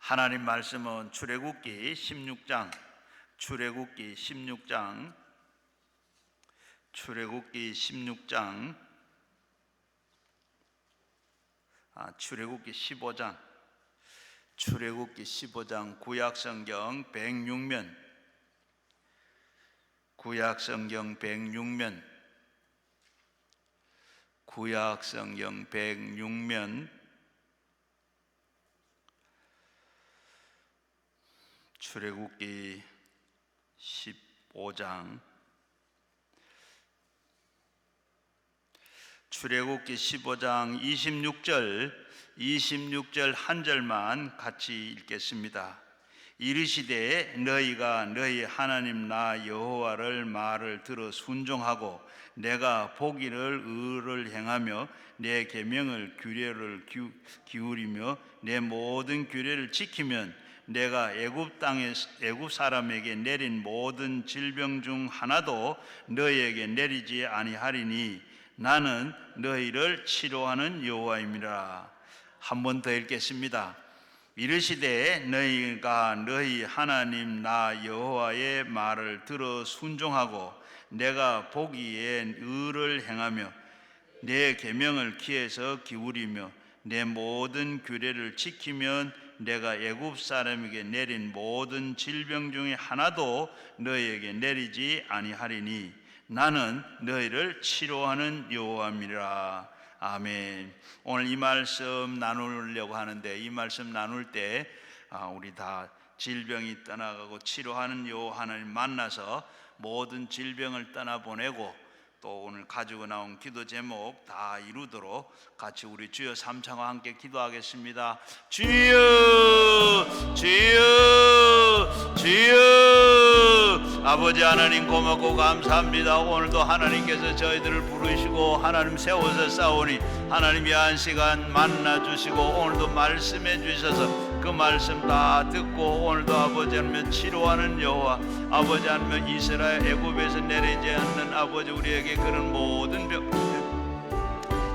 하나님 말씀은 출애굽기 16장 출애굽기 15장 구약성경 106면 출애굽기 15장 출애굽기 15장 26절 한 절만 같이 읽겠습니다. 이르시되 너희가 너희 하나님 나 여호와를 말을 들어 순종하고 내가 보기를 의를 행하며 내 계명을 규례를 기울이며 내 모든 규례를 지키면 내가 애굽 사람에게 내린 모든 질병 중 하나도 너희에게 내리지 아니하리니 나는 너희를 치료하는 여호와임이라. 한 번 더 읽겠습니다. 이르시되 너희가 너희 하나님 나 여호와의 말을 들어 순종하고 내가 보기에 의를 행하며 내 계명을 귀에서 기울이며 내 모든 규례를 지키면 내가 애굽 사람에게 내린 모든 질병 중에 하나도 너희에게 내리지 아니하리니 나는 너희를 치료하는 여호와임이라. 아멘. 오늘 이 말씀 나누려고 하는데, 이 말씀 나눌 때 우리 다 질병이 떠나가고 치료하는 여호와 하나님 만나서 모든 질병을 떠나보내고 또 오늘 가지고 나온 기도 제목 다 이루도록 같이 우리 주여 삼창과 함께 기도하겠습니다. 주여 주여 주여. 아버지 하나님 고맙고 감사합니다. 오늘도 하나님께서 저희들을 부르시고 하나님 세워서 싸우니 하나님이 한 시간 만나주시고 오늘도 말씀해 주셔서 그 말씀 다 듣고 오늘도 아버지 하나님 치료하는 여호와, 아버지 하나님 이스라엘 애굽에서 내리지 않는 아버지 우리에게 그런 모든 병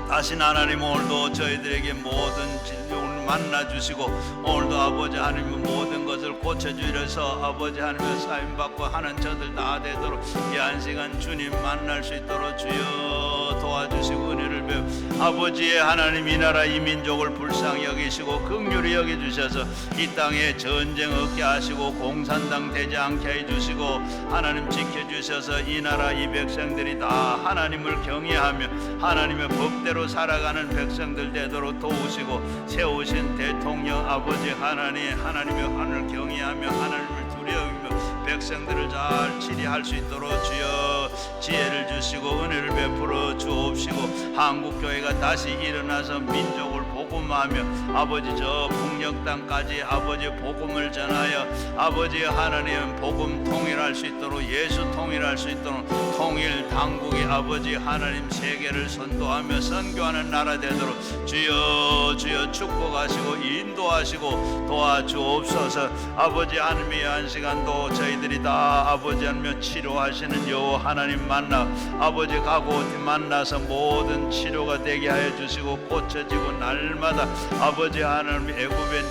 다시 하나님 오늘도 저희들에게 모든 질병을 만나주시고 오늘도 아버지 하나님 모든 것을 고쳐주셔서 아버지 하나님 사인받고 하는 저들 다 되도록 이 한 시간 주님 만날 수 있도록 주여 도와주시고 은혜를 베어 아버지의 하나님 이 나라 이 민족을 불쌍히 여기시고 긍휼히 여겨주셔서 이 땅에 전쟁 없게 하시고 공산당 되지 않게 해주시고 하나님 지켜주셔서 이 나라 이 백성들이 다 하나님을 경외하며 하나님의 법대로 살아가는 백성들 되도록 도우시고 세우신 대통령 아버지 하나님의 하나님을 경외하며 하나님을 두려워하며 백성들을 잘 치리할 수 있도록 주여 지혜를 주시고 은혜를 베풀어 주옵시고 한국교회가 다시 일어나서 민족을 복음하며 아버지 저 북녘 땅까지 아버지 복음을 전하여 아버지 하나님 복음 통일할 수 있도록 예수 통일할 수 있도록 통일 당국이 아버지 하나님 세계를 선도하며 선교하는 나라 되도록 주여 축복하시고 인도하시고 도와주옵소서. 아버지 하나님의 한 시간도 저희들이 다 아버지 하나님 치료하시는 여호와 하나님 만나 아버지 가고 만나서 모든 치료가 되게 하여 주시고 고쳐지고 날마다 아버지 하나님 애굽에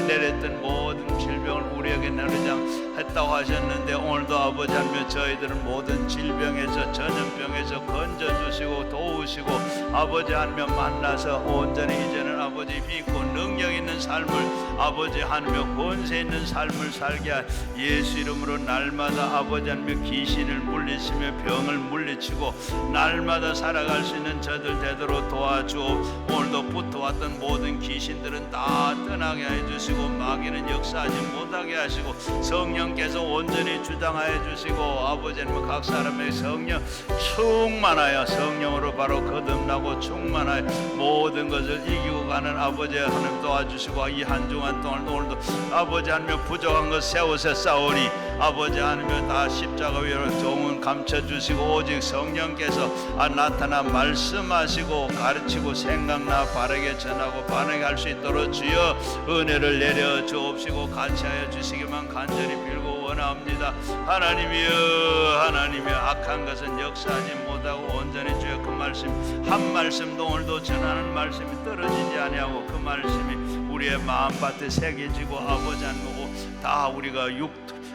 내렸던 모든 질병을 우리에게 내리지 했다고 하셨는데 오늘도 아버지 하나님 저희들을 모든 질병에서 전염병에서 건져주시고 도우시고 아버지 하나님 만나서 온전히 이제는 아버지 믿고 능력 있는 삶을 아버지 하나님 권세 있는 삶을 살게 할 예수 이름으로 날마다 아버지 하나님 귀신을 물리치며 병을 물리치고 날마다 살아갈 수 있는 저들 되도록 도와주오. 오늘도 붙어왔던 모든 귀신들은 다 떠나게 해주시고 마귀는 역사하지 못하게 하시고 성령께서 온전히 주장하여 주시고 아버지 하나님 각 사람의 성령 충만하여 성령으로 바로 거듭나고 충만하여 모든 것을 이기고 가는 아버지 하나님 도와주시고 이 한 주간 동안 오늘도 아버지 하나님 부족한 것 세우세 싸우니 아버지 하나님 다 십자가 위로 종은 감춰주시고 오직 성령께서 나타나 말씀하시고 가르치고 생각나 바르게 전하고 반응할 수 있도록 주여 은혜를 내려 주옵시고 같이 하여 주시기만 간절히 빌고 원합니다. 하나님이여, 하나님이여, 악한 것은 역사하지 못하고 온전히 주여 그 말씀 한 말씀도 오늘도 전하는 말씀이 떨어지지 아니하고 그 말씀이 우리의 마음밭에 새겨지고 아버지 한 거고 다 우리가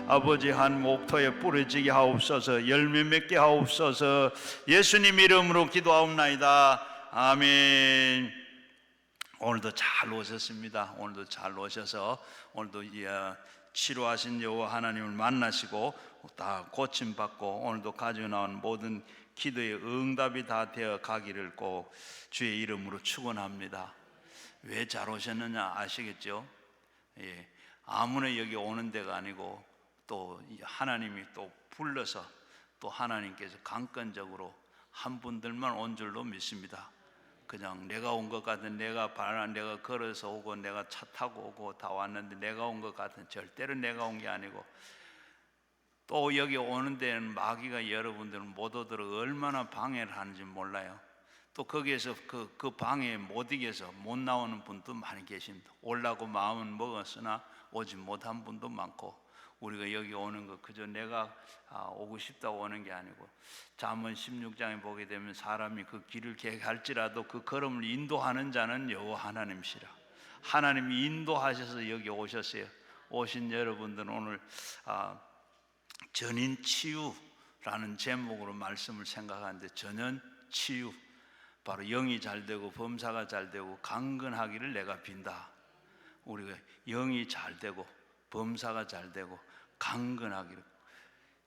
아버지 한 목토에 뿌려지게 하옵소서. 열매 맺게 하옵소서. 예수님 이름으로 기도하옵나이다. 아멘. 오늘도 잘 오셨습니다. 오늘도 잘 오셔서 오늘도 치료하신 여호와 하나님을 만나시고 다 고침받고 오늘도 가지고 나온 모든 기도의 응답이 다 되어 가기를 꼭 주의 이름으로 축원합니다. 왜 잘 오셨느냐 아시겠죠? 예, 아무나 여기 오는 데가 아니고 또 하나님이 또 불러서 또 하나님께서 강권적으로 한 분들만 온 줄로 믿습니다. 그냥 내가 온 것 같은, 내가 걸어서 오고 내가 차 타고 오고 다 왔는데 내가 온 것 같은, 절대로 내가 온 게 아니고 또 여기 오는 데는 마귀가 여러분들은 못 오도록 얼마나 방해를 하는지 몰라요. 또 거기에서 그 방해에 못 이겨서 못 나오는 분도 많이 계십니다. 오려고 마음은 먹었으나 오지 못한 분도 많고, 우리가 여기 오는 거 그저 내가 오고 싶다고 오는 게 아니고 잠언 16장에 보게 되면 사람이 그 길을 계획할지라도 그 걸음을 인도하는 자는 여호와 하나님이시라. 하나님이 인도하셔서 여기 오셨어요. 오신 여러분들은 오늘 전인 치유라는 제목으로 말씀을 생각하는데, 전인 치유, 바로 영이 잘 되고 범사가 잘 되고 강건하기를 내가 빈다. 우리가 영이 잘 되고 범사가 잘 되고 강건하기를,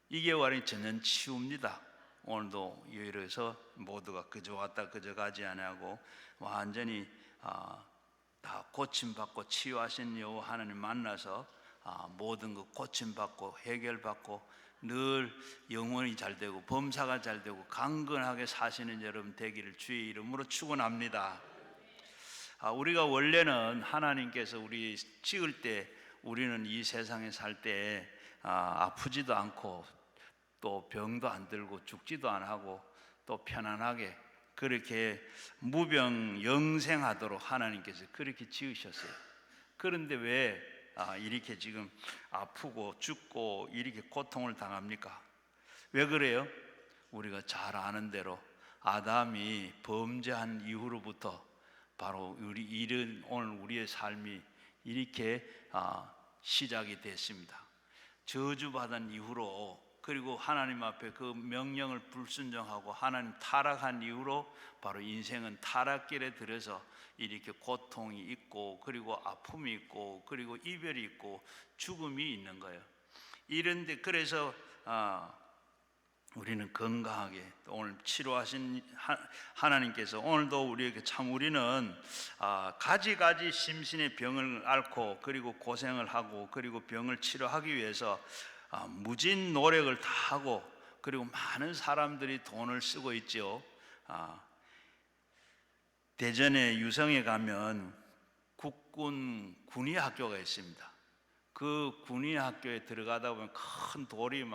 이게 완전히 전인 치유입니다. 오늘도 이래서 모두가 그저 왔다 그저 가지 아니하고 완전히 다 고침받고 치유하신 여호와 하나님 만나서 모든 것 고침받고 해결받고 늘 영혼이 잘 되고 범사가 잘 되고 강건하게 사시는 여러분 되기를 주의 이름으로 축원합니다. 우리가 원래는 하나님께서 우리 지을 때 우리는 이 세상에 살 때 아프지도 않고 또 병도 안 들고 죽지도 안 하고 또 편안하게 그렇게 무병영생하도록 하나님께서 그렇게 지으셨어요. 그런데 왜 이렇게 지금 아프고 죽고 이렇게 고통을 당합니까? 왜 그래요? 우리가 잘 아는 대로 아담이 범죄한 이후로부터 바로 오늘 우리의 삶이 이렇게 시작이 됐습니다. 저주받은 이후로, 그리고 하나님 앞에 그 명령을 불순종하고 하나님 타락한 이후로 바로 인생은 타락길에 들어서 이렇게 고통이 있고 그리고 아픔이 있고 그리고 이별이 있고 죽음이 있는 거예요. 이런데 그래서 우리는 건강하게, 오늘 치료하신 하나님께서 오늘도 우리에게 참 우리는 가지가지 심신의 병을 앓고 그리고 고생을 하고 그리고 병을 치료하기 위해서 무진 노력을 다 하고 그리고 많은 사람들이 돈을 쓰고 있죠. 대전에 유성에 가면 군의학교가 있습니다. 그 군의학교에 들어가다 보면 큰 돌이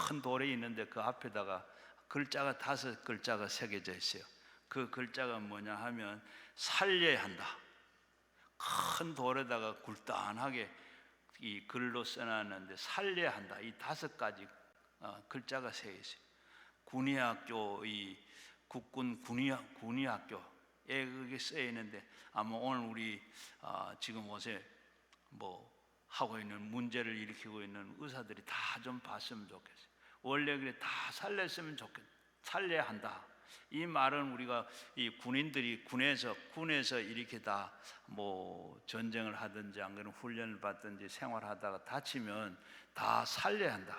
큰 돌이 있는데 그 앞에다가 글자가 5글자가 새겨져 있어요. 그 글자가 뭐냐 하면 살려야 한다. 큰 돌에다가 굴단하게 이 글로 써놨는데 살려야 한다. 이 5가지 글자가 새겨 있어요. 군의학교, 이 국군 군의학교에 그게 쓰여 있는데 아마 오늘 우리 지금 옷에 하고 있는 문제를 일으키고 있는 의사들이 다 좀 봤으면 좋겠어요. 원래 그래 다 살렸으면 살려야 한다. 이 말은 우리가 이 군인들이 군에서 이렇게 다 전쟁을 하든지 안 그러면 훈련을 받든지 생활하다가 다치면 다 살려야 한다.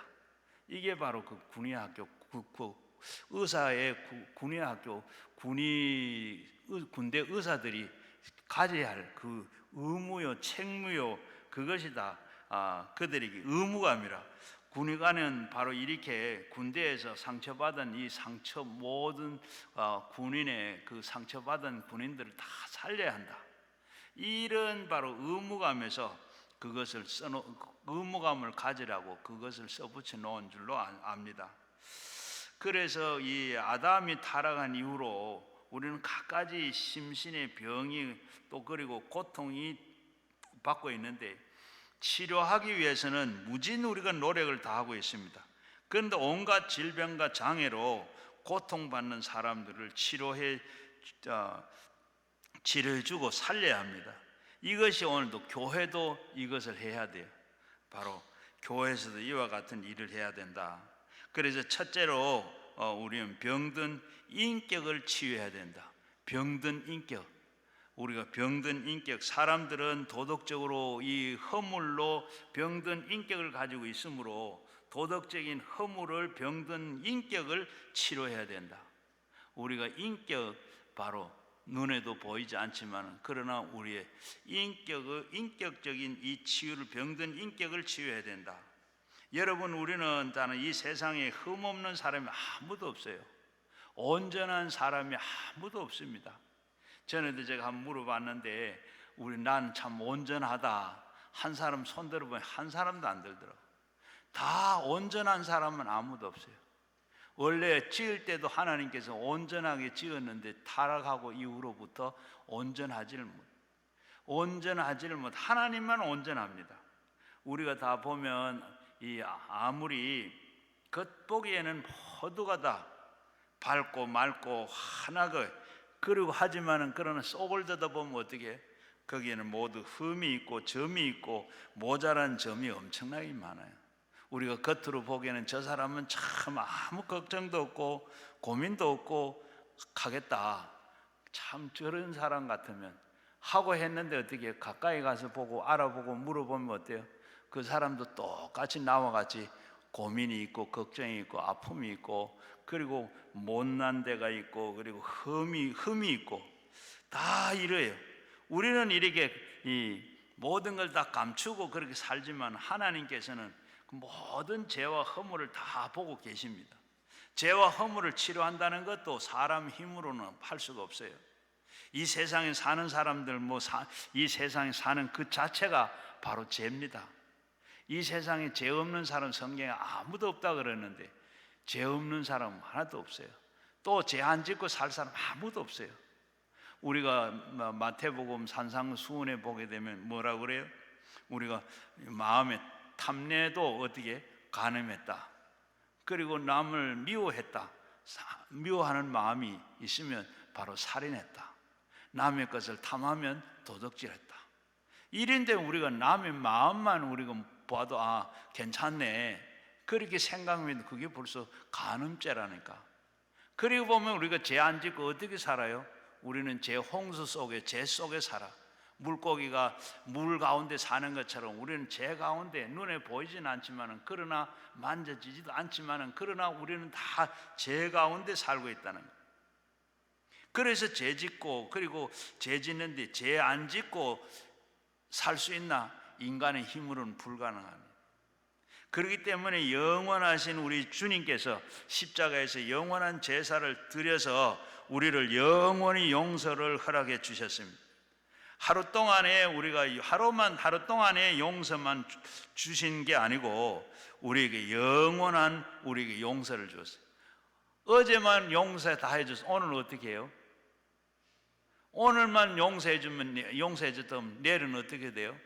이게 바로 그 군의학교, 의사의 군의학교, 군대 의사들이 가져야 할 그 의무요, 책무요, 그것이 다 그들에게 의무감이라. 군의관은 바로 이렇게 군대에서 상처받은 이 모든 군인의 그 상처받은 군인들을 다 살려야 한다. 이런 바로 의무감에서 그것을 의무감을 가지라고 그것을 써붙여 놓은 줄로 압니다. 그래서 이 아담이 타락한 이후로 우리는 갖가지 심신의 병이 또 그리고 고통이 받고 있는데 치료하기 위해서는 무진 우리가 노력을 다하고 있습니다. 그런데 온갖 질병과 장애로 고통받는 사람들을 치료해주고 살려야 합니다. 이것이 오늘도 교회도 이것을 해야 돼요. 바로 교회에서도 이와 같은 일을 해야 된다. 그래서 첫째로 우리는 병든 인격을 치유해야 된다. 병든 인격. 우리가 병든 인격, 사람들은 도덕적으로 이 허물로 병든 인격을 가지고 있으므로 도덕적인 허물을 병든 인격을 치료해야 된다. 우리가 인격, 바로 눈에도 보이지 않지만 그러나 우리의 인격적인 이 치유를, 병든 인격을 치유해야 된다. 여러분, 우리는 이 세상에 흠없는 사람이 아무도 없어요. 온전한 사람이 아무도 없습니다. 전에도 제가 한번 물어봤는데 난 참 온전하다. 한 사람 손 들어보면 한 사람도 안 들더라고요. 다 온전한 사람은 아무도 없어요. 원래 지을 때도 하나님께서 온전하게 지었는데 타락하고 이후로부터 온전하지를 못. 하나님만 온전합니다. 우리가 다 보면 아무리 겉보기에는 모두가 다 밝고 맑고 환하고 그리고 하지만은 그러나 속을 들여다보면 어떻게 거기에는 모두 흠이 있고 점이 있고 모자란 점이 엄청나게 많아요. 우리가 겉으로 보기에는 저 사람은 참 아무 걱정도 없고 고민도 없고 하겠다, 참 저런 사람 같으면 하고 했는데 어떻게 가까이 가서 보고 알아보고 물어보면 어때요? 그 사람도 똑같이 나와 같이 고민이 있고 걱정이 있고 아픔이 있고 그리고 못난 데가 있고 그리고 흠이 있고 다 이래요. 우리는 이렇게 이 모든 걸 다 감추고 그렇게 살지만 하나님께서는 그 모든 죄와 허물을 다 보고 계십니다. 죄와 허물을 치료한다는 것도 사람 힘으로는 할 수가 없어요. 이 세상에 사는 사람들 이 세상에 사는 그 자체가 바로 죄입니다. 이 세상에 죄 없는 사람 성경에 아무도 없다 그러는데 죄 없는 사람은 하나도 없어요. 또 죄 안 짓고 살 사람 아무도 없어요. 우리가 마태복음 산상수훈에 보게 되면 뭐라고 그래요? 우리가 마음에 탐내도 어떻게 간음했다. 그리고 남을 미워했다. 미워하는 마음이 있으면 바로 살인했다. 남의 것을 탐하면 도둑질했다. 이런데 우리가 남의 마음만 우리가 봐도 괜찮네 그렇게 생각하면 그게 벌써 간음죄라니까. 그리고 보면 우리가 죄 안 짓고 어떻게 살아요? 우리는 죄 홍수 속에, 죄 속에 살아. 물고기가 물 가운데 사는 것처럼 우리는 죄 가운데 눈에 보이진 않지만은 그러나 만져지지도 않지만은 그러나 우리는 다 죄 가운데 살고 있다는 거예요. 그래서 죄 짓고 그리고 죄 짓는데 죄 안 짓고 살 수 있나? 인간의 힘으로는 불가능합니다. 그렇기 때문에 영원하신 우리 주님께서 십자가에서 영원한 제사를 드려서 우리를 영원히 용서를 허락해 주셨습니다. 하루 동안에 우리가 하루 동안의 용서만 주신 게 아니고 우리에게 영원한 우리에게 용서를 주었어요. 어제만 용서 다 해줘서 오늘 어떻게 해요? 오늘만 용서해줬다면 내일은 어떻게 돼요?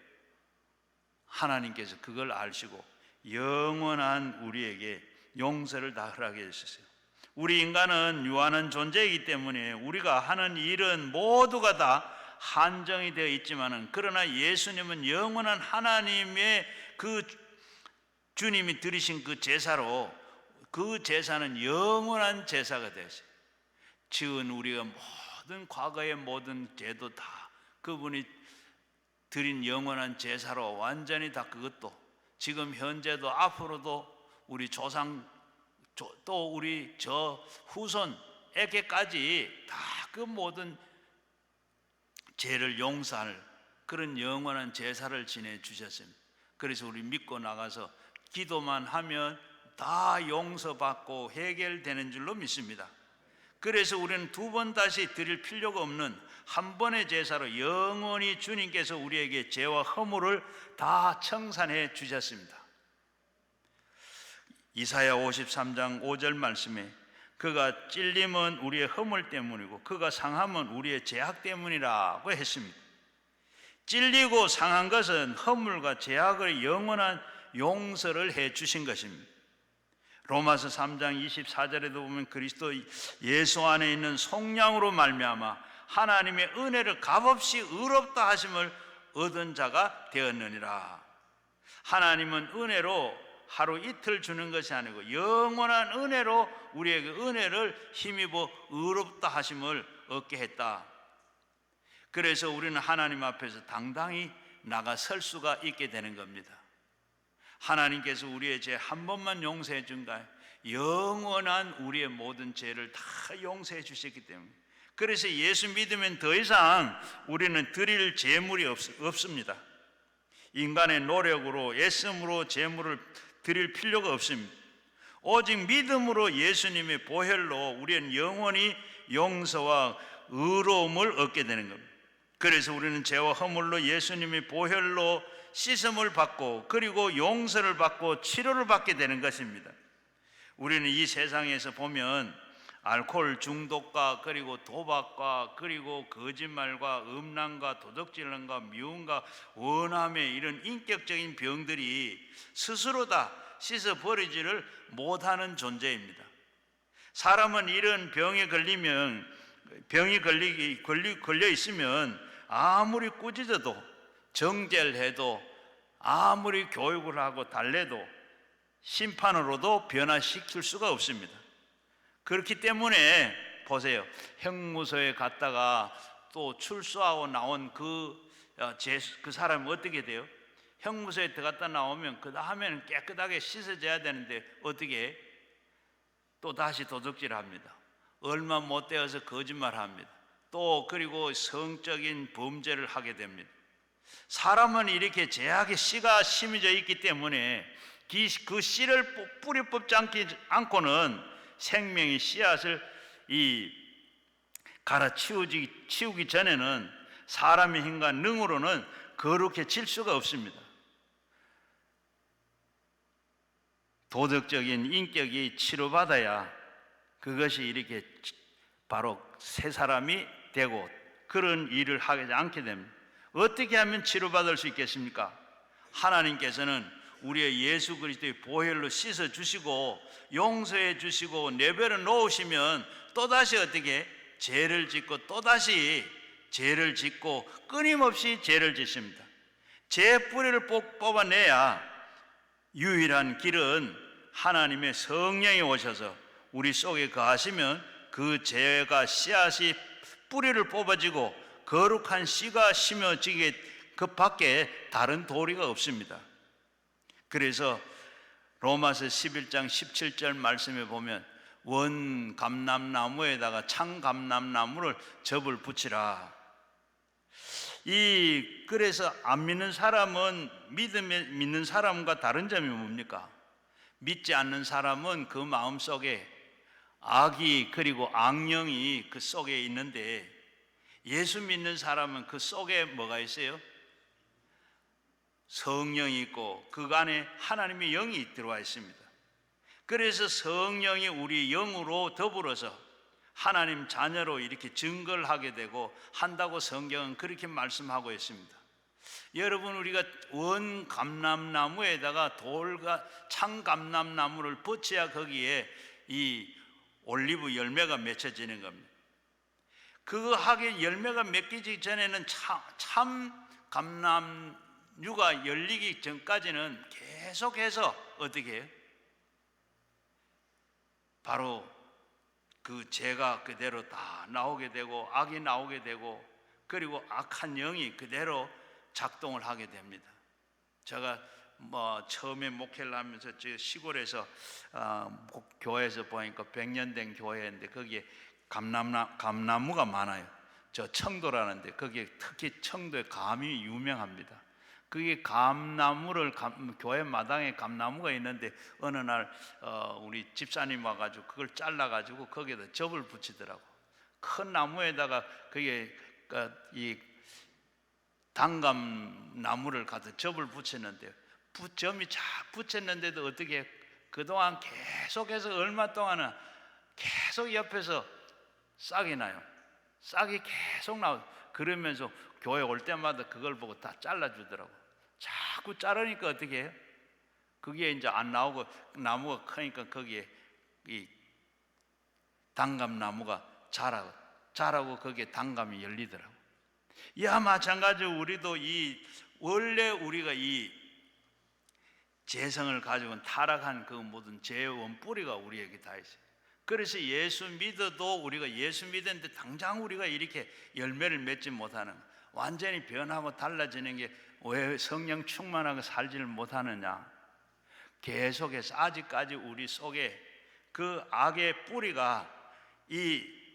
하나님께서 그걸 아시고 영원한 우리에게 용서를 다 허락해 주셨어요. 우리 인간은 유한한 존재이기 때문에 우리가 하는 일은 모두가 다 한정이 되어 있지만은 그러나 예수님은 영원한 하나님의 그 주님이 드리신 그 제사로 그 제사는 영원한 제사가 되었어요. 지은 우리가 모든 과거의 모든 죄도 다 그분이 드린 영원한 제사로 완전히 다 그것도 지금 현재도 앞으로도 우리 조상 또 우리 저 후손에게까지 다 그 모든 죄를 용서할 그런 영원한 제사를 지내 주셨습니다. 그래서 우리 믿고 나가서 기도만 하면 다 용서받고 해결되는 줄로 믿습니다. 그래서 우리는 두 번 다시 드릴 필요가 없는 한 번의 제사로 영원히 주님께서 우리에게 죄와 허물을 다 청산해 주셨습니다. 이사야 53장 5절 말씀에 그가 찔림은 우리의 허물 때문이고 그가 상함은 우리의 죄악 때문이라고 했습니다. 찔리고 상한 것은 허물과 죄악의 영원한 용서를 해 주신 것입니다. 로마서 3장 24절에도 보면 그리스도 예수 안에 있는 속량으로 말미암아 하나님의 은혜를 값없이 의롭다 하심을 얻은 자가 되었느니라. 하나님은 은혜로 하루 이틀 주는 것이 아니고 영원한 은혜로 우리에게 은혜를 힘입어 의롭다 하심을 얻게 했다. 그래서 우리는 하나님 앞에서 당당히 나가 설 수가 있게 되는 겁니다. 하나님께서 우리의 죄 한 번만 용서해 준가요? 영원한 우리의 모든 죄를 다 용서해 주셨기 때문에. 그래서 예수 믿으면 더 이상 우리는 드릴 재물이 없습니다. 인간의 노력으로 애씀으로 재물을 드릴 필요가 없습니다. 오직 믿음으로 예수님의 보혈로 우리는 영원히 용서와 의로움을 얻게 되는 겁니다. 그래서 우리는 죄와 허물로 예수님의 보혈로 씻음을 받고 그리고 용서를 받고 치료를 받게 되는 것입니다. 우리는 이 세상에서 보면 알코올 중독과 그리고 도박과 그리고 거짓말과 음란과 도둑질과 미움과 원함의 이런 인격적인 병들이 스스로 다 씻어버리지를 못하는 존재입니다. 사람은 이런 병에 걸리면 걸려 있으면 아무리 꾸짖어도 정죄를 해도 아무리 교육을 하고 달래도 심판으로도 변화시킬 수가 없습니다. 그렇기 때문에 보세요. 형무소에 갔다가 또 출소하고 나온 그 사람이 어떻게 돼요? 형무소에 들어갔다 나오면 그 다음에는 깨끗하게 씻어져야 되는데 어떻게 해? 또 다시 도둑질합니다. 얼마 못 되어서 거짓말합니다. 또 그리고 성적인 범죄를 하게 됩니다. 사람은 이렇게 죄악의 씨가 심어져 있기 때문에 그 씨를 뿌리 뽑지 않고는 생명의 씨앗을 갈아치우기 전에는 사람의 힘과 능으로는 거룩해질 수가 없습니다. 도덕적인 인격이 치료받아야 그것이 이렇게 바로 새 사람이 되고 그런 일을 하지 않게 됩니다. 어떻게 하면 치료받을 수 있겠습니까? 하나님께서는 우리의 예수 그리스도의 보혈로 씻어 주시고 용서해 주시고 내버려 놓으시면 또다시 어떻게 죄를 짓고 또다시 죄를 짓고 끊임없이 죄를 짓습니다. 죄 뿌리를 뽑아내야 유일한 길은 하나님의 성령이 오셔서 우리 속에 거하시면 그 죄가 씨앗이 뿌리를 뽑아지고 거룩한 씨가 심어지게 그 밖에 다른 도리가 없습니다. 그래서 로마서 11장 17절 말씀에 보면 원 감람나무에다가 창 감람나무를 접을 붙이라. 그래서 안 믿는 사람은 믿는 사람과 다른 점이 뭡니까? 믿지 않는 사람은 그 마음속에 악이 그리고 악령이 그 속에 있는데 예수 믿는 사람은 그 속에 뭐가 있어요? 성령이 있고 그 안에 하나님의 영이 들어와 있습니다. 그래서 성령이 우리 영으로 더불어서 하나님 자녀로 이렇게 증거를 하게 되고 한다고 성경은 그렇게 말씀하고 있습니다. 여러분, 우리가 원 감람나무에다가 창 감람나무를 붙여야 거기에 이 올리브 열매가 맺혀지는 겁니다. 그거 하게 열매가 맺히기 전에는 참 감람류가 열리기 전까지는 계속해서 어떻게 해요? 바로 그 죄가 그대로 다 나오게 되고 악이 나오게 되고 그리고 악한 영이 그대로 작동을 하게 됩니다. 제가 처음에 목회를 하면서 저 시골에서 교회에서 보니까 100년 된 교회인데 거기에 감나무가 많아요. 저 청도라는데 거기에 특히 청도에 감이 유명합니다. 그게 감나무를 교회 마당에 감나무가 있는데 어느 날 우리 집사님 와가지고 그걸 잘라가지고 거기에다 접을 붙이더라고. 큰 나무에다가 그게 이 단감나무를 갖다 접을 붙였는데 점이 쫙 붙였는데도 어떻게 그동안 계속해서 얼마 동안은 계속 옆에서 싹이 나요. 싹이 계속 나와요. 그러면서 교회 올 때마다 그걸 보고 다 잘라주더라고. 자꾸 자르니까 어떻게 해요? 그게 이제 안 나오고 나무가 크니까 거기에 이 단감나무가 자라고 거기에 단감이 열리더라고. 이와 마찬가지로 우리도 원래 우리가 이 재성을 가지고는 타락한 그 모든 죄의 원뿌리가 우리에게 다 있어요. 그래서 예수 믿어도 우리가 예수 믿었는데 당장 우리가 이렇게 열매를 맺지 못하는, 완전히 변하고 달라지는 게 왜 성령 충만하고 살지를 못하느냐? 계속해서 아직까지 우리 속에 그 악의 뿌리가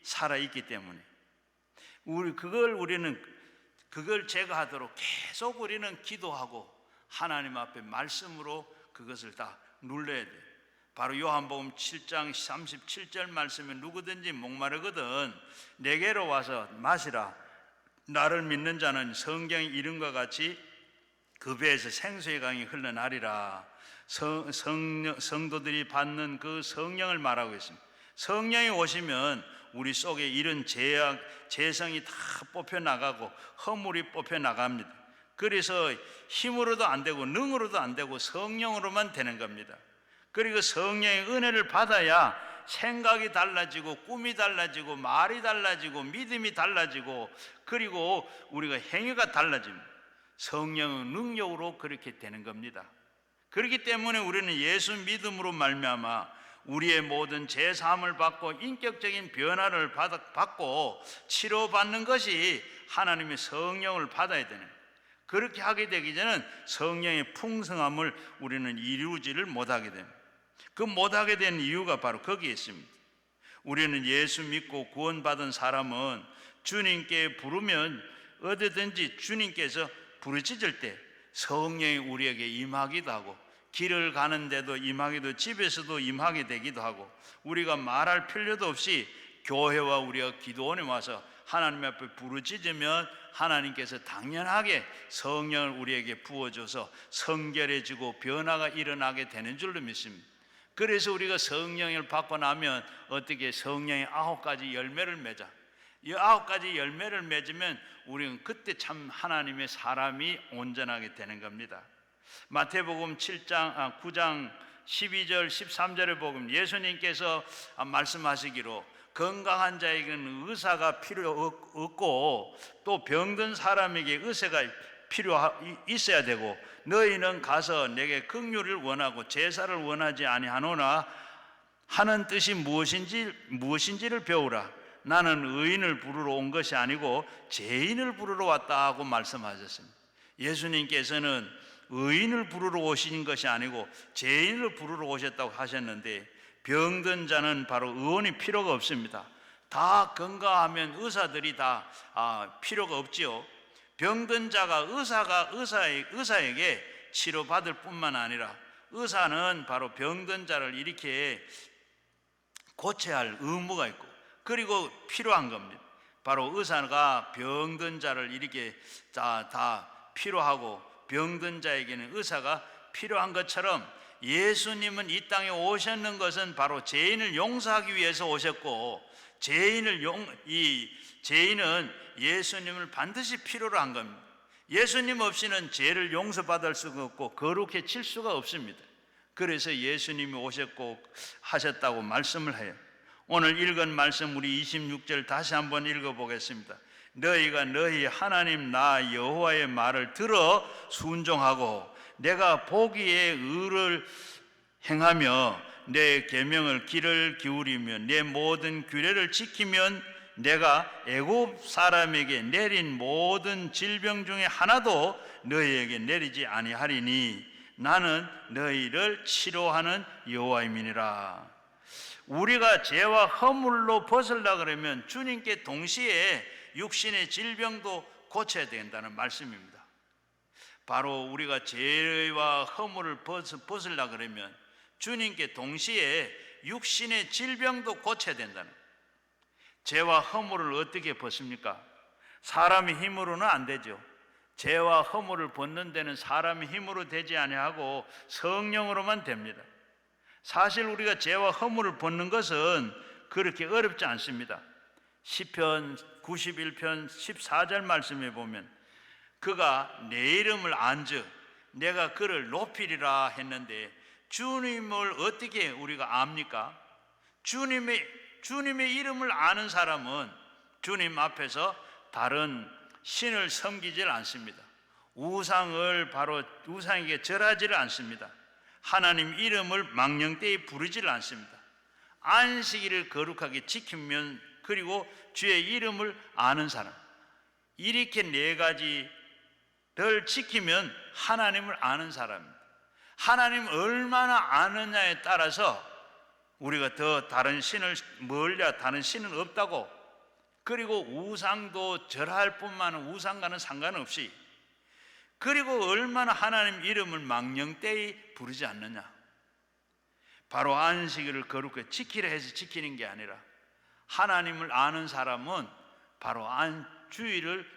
살아있기 때문에 그걸 제거하도록 계속 우리는 기도하고 하나님 앞에 말씀으로 그것을 다 눌러야 돼요. 바로 요한복음 7장 37절 말씀에 누구든지 목마르거든 내게로 와서 마시라. 나를 믿는 자는 성경의 이름과 같이 그 배에서 생수의 강이 흘러나리라. 성도들이 받는 그 성령을 말하고 있습니다. 성령이 오시면 우리 속에 이런 재성이 다 뽑혀나가고 허물이 뽑혀나갑니다. 그래서 힘으로도 안 되고 능으로도 안 되고 성령으로만 되는 겁니다. 그리고 성령의 은혜를 받아야 생각이 달라지고 꿈이 달라지고 말이 달라지고 믿음이 달라지고 그리고 우리가 행위가 달라집니다. 성령의 능력으로 그렇게 되는 겁니다. 그렇기 때문에 우리는 예수 믿음으로 말미암아 우리의 모든 죄사함을 받고 인격적인 변화를 받고 치료받는 것이 하나님의 성령을 받아야 되는 거예요. 그렇게 하게 되기 전에는 성령의 풍성함을 우리는 이루지를 못하게 됩니다. 그 못하게 된 이유가 바로 거기에 있습니다. 우리는 예수 믿고 구원받은 사람은 주님께 부르면 어디든지 주님께서 부르짖을 때 성령이 우리에게 임하기도 하고 길을 가는데도 임하기도, 집에서도 임하게 되기도 하고, 우리가 말할 필요도 없이 교회와 우리가 기도원에 와서 하나님 앞에 부르짖으면 하나님께서 당연하게 성령을 우리에게 부어줘서 성결해지고 변화가 일어나게 되는 줄로 믿습니다. 그래서 우리가 성령을 받고 나면 어떻게 성령의 9가지 열매를 맺어. 이 9가지 열매를 맺으면 우리는 그때 참 하나님의 사람이 온전하게 되는 겁니다. 마태복음 9장 12절 13절에 보면 예수님께서 말씀하시기로 건강한 자에게는 의사가 필요 없고 또 병든 사람에게 의사가 있어야 되고 너희는 가서 내게 긍휼을 원하고 제사를 원하지 아니하노나 하는 뜻이 무엇인지를 배우라. 나는 의인을 부르러 온 것이 아니고 죄인을 부르러 왔다 하고 말씀하셨습니다. 예수님께서는 의인을 부르러 오신 것이 아니고 죄인을 부르러 오셨다고 하셨는데 병든 자는 바로 의원이 필요가 없습니다. 다 건강하면 의사들이 다 필요가 없지요. 병든 자가 의사에게 치료받을 뿐만 아니라 의사는 바로 병든 자를 이렇게 고쳐야 할 의무가 있고 그리고 필요한 겁니다. 바로 의사가 병든 자를 이렇게 다 필요하고 병든 자에게는 의사가 필요한 것처럼 예수님은 이 땅에 오셨는 것은 바로 죄인을 용서하기 위해서 오셨고 죄인은 예수님을 반드시 필요로 한 겁니다. 예수님 없이는 죄를 용서받을 수가 없고 거룩해질 수가 없습니다. 그래서 예수님이 오셨고 하셨다고 말씀을 해요. 오늘 읽은 말씀 우리 26절 다시 한번 읽어보겠습니다. 너희가 너희 하나님 나 여호와의 말을 들어 순종하고 내가 보기에 의를 행하며 내 계명을 귀를 기울이며 내 모든 규례를 지키면 내가 애굽 사람에게 내린 모든 질병 중에 하나도 너희에게 내리지 아니하리니 나는 너희를 치료하는 여호와임이니라. 우리가 죄와 허물로 벗으려고 그러면 주님께 동시에 육신의 질병도 고쳐야 된다는 말씀입니다. 바로 우리가 죄와 허물을 벗으려고 그러면 주님께 동시에 육신의 질병도 고쳐야 된다는 거예요. 죄와 허물을 어떻게 벗습니까? 사람의 힘으로는 안 되죠. 죄와 허물을 벗는 데는 사람의 힘으로 되지 아니하고 성령으로만 됩니다. 사실 우리가 죄와 허물을 벗는 것은 그렇게 어렵지 않습니다. 시편 91편 14절 말씀에 보면 그가 내 이름을 안즉 내가 그를 높이리라 했는데, 주님을 어떻게 우리가 압니까? 주님의 이름을 아는 사람은 주님 앞에서 다른 신을 섬기질 않습니다. 우상에게 절하지를 않습니다. 하나님 이름을 망령되이 부르지를 않습니다. 안식일을 거룩하게 지키면, 그리고 주의 이름을 아는 사람, 이렇게 네 가지를 지키면 하나님을 아는 사람입니다. 하나님 얼마나 아느냐에 따라서 우리가 더 다른 신을 멀랴 다른 신은 없다고, 그리고 우상도 절할 뿐만 아니라 우상과는 상관없이, 그리고 얼마나 하나님 이름을 망령되이 부르지 않느냐. 바로 안식일을 거룩하게 지키려 해서 지키는 게 아니라, 하나님을 아는 사람은 바로 주일을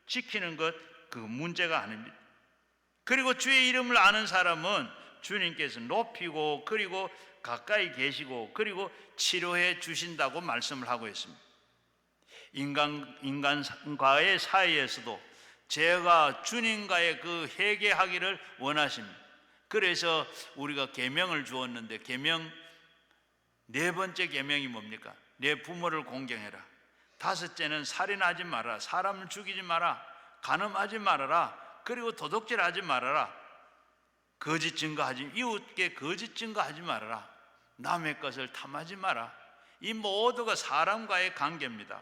지키는 것, 그 문제가 아닙니다. 그리고 주의 이름을 아는 사람은 주님께서 높이고, 그리고 가까이 계시고, 그리고 치료해 주신다고 말씀을 하고 있습니다. 인간과의 사이에서도 제가 주님과의 그 회개하기를 원하십니다. 그래서 우리가 계명을 주었는데, 계명 네 번째 계명이 뭡니까? 내 부모를 공경해라. 다섯째는 살인하지 마라. 사람을 죽이지 마라. 간음하지 말아라. 그리고 도둑질하지 말아라. 거짓 증거하지, 이웃께 거짓 증거하지 말아라. 남의 것을 탐하지 마라. 이 모두가 사람과의 관계입니다.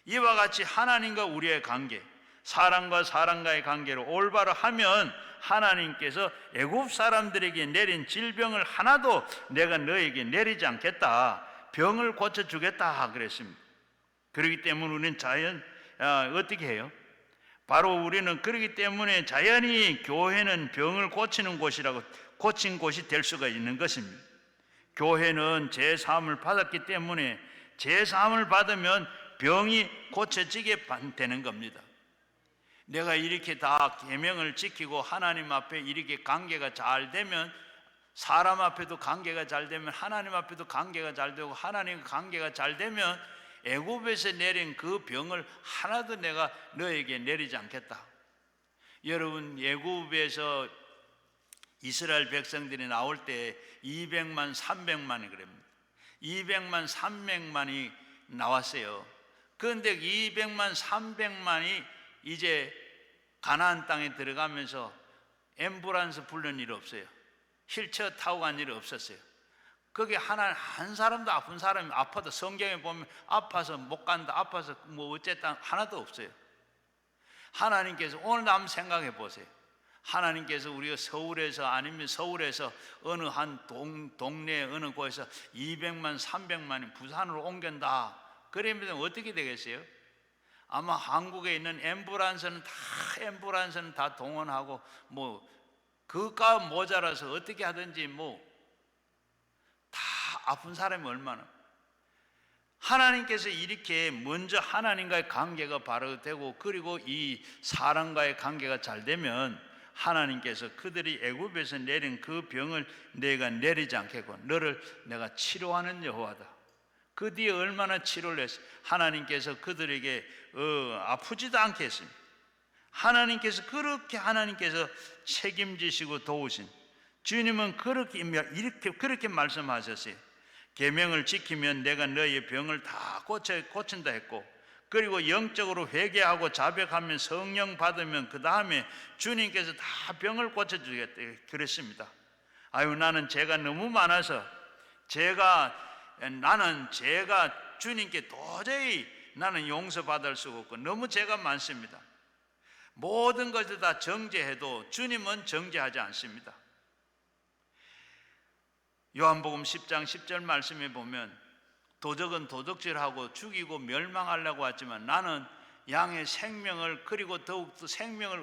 이와 같이 하나님과 우리의 관계, 사람과 사람과의 관계를 올바로 하면 하나님께서 애굽 사람들에게 내린 질병을 하나도 내가 너에게 내리지 않겠다, 병을 고쳐주겠다 그랬습니다. 그렇기 때문에 우리는 어떻게 해요? 바로 우리는 그렇기 때문에 자연히 교회는 병을 고치는 곳이라고, 고친 곳이 될 수가 있는 것입니다. 교회는 제사함을 받았기 때문에 제사함을 받으면 병이 고쳐지게 되는 겁니다. 내가 이렇게 다 계명을 지키고 하나님 앞에 이렇게 관계가 잘 되면, 사람 앞에도 관계가 잘 되면 하나님 앞에도 관계가 잘 되고, 하나님과 관계가 잘 되면 애굽에서 내린 그 병을 하나도 내가 너에게 내리지 않겠다. 여러분, 애굽에서 이스라엘 백성들이 나올 때 200만 300만이 그럽니다. 200만 300만이 나왔어요. 그런데 200만 300만이 이제 가나안 땅에 들어가면서 앰뷸런스 부르는 일 없어요. 휠체어 타고 간 일이 없었어요. 거기 한 사람도, 아픈 사람이 아파도, 성경에 보면 아파서 못 간다, 아파서 뭐 어쨌다 하나도 없어요. 하나님께서 오늘도 한번 생각해 보세요. 하나님께서 우리가 서울에서, 아니면 서울에서 어느 한 동네 어느 곳에서 200만 300만이 부산으로 옮긴다 그러면 어떻게 되겠어요? 아마 한국에 있는 앰뷸런스는 다 동원하고, 뭐 그가 모자라서 어떻게 하든지 다 아픈 사람이 얼마나. 하나님께서 이렇게 먼저 하나님과의 관계가 바로 되고, 그리고 이 사람과의 관계가 잘 되면 하나님께서 그들이 애굽에서 내린 그 병을 내가 내리지 않겠고 너를 내가 치료하는 여호와다. 그 뒤에 얼마나 치료를 했어요. 하나님께서 그들에게 아프지도 않게 했습니다. 하나님께서 책임지시고 도우신 주님은 그렇게 말씀하셨어요. 계명을 지키면 내가 너의 병을 다 고친다 했고, 그리고 영적으로 회개하고 자백하면 성령 받으면 그 다음에 주님께서 다 병을 고쳐주겠다 그랬습니다. 나는 죄가 너무 많아서 나는 죄가 주님께 도저히 나는 용서받을 수가 없고 너무 죄가 많습니다. 모든 것을 다 정죄해도 주님은 정죄하지 않습니다. 요한복음 10장 10절 말씀에 보면 도적은 도둑질하고 죽이고 멸망하려고 하지만 나는 양의 생명을, 그리고 더욱더 생명을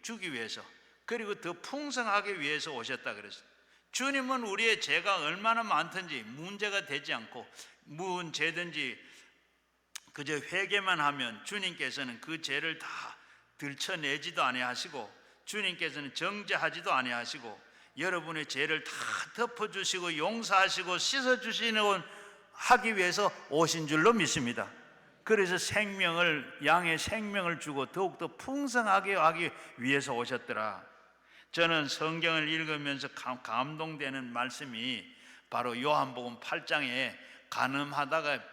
주기 위해서, 그리고 더 풍성하게 위해서 오셨다 그랬어요. 주님은 우리의 죄가 얼마나 많든지 문제가 되지 않고, 무슨 죄든지 그저 회개만 하면 주님께서는 그 죄를 다 들춰내지도 아니하시고, 주님께서는 정죄하지도 아니하시고, 여러분의 죄를 다 덮어주시고 용서하시고 씻어주시는 하기 위해서 오신 줄로 믿습니다. 그래서 양의 생명을 주고 더욱더 풍성하게 하기 위해서 오셨더라. 저는 성경을 읽으면서 감동되는 말씀이 바로 요한복음 8장에 간음하다가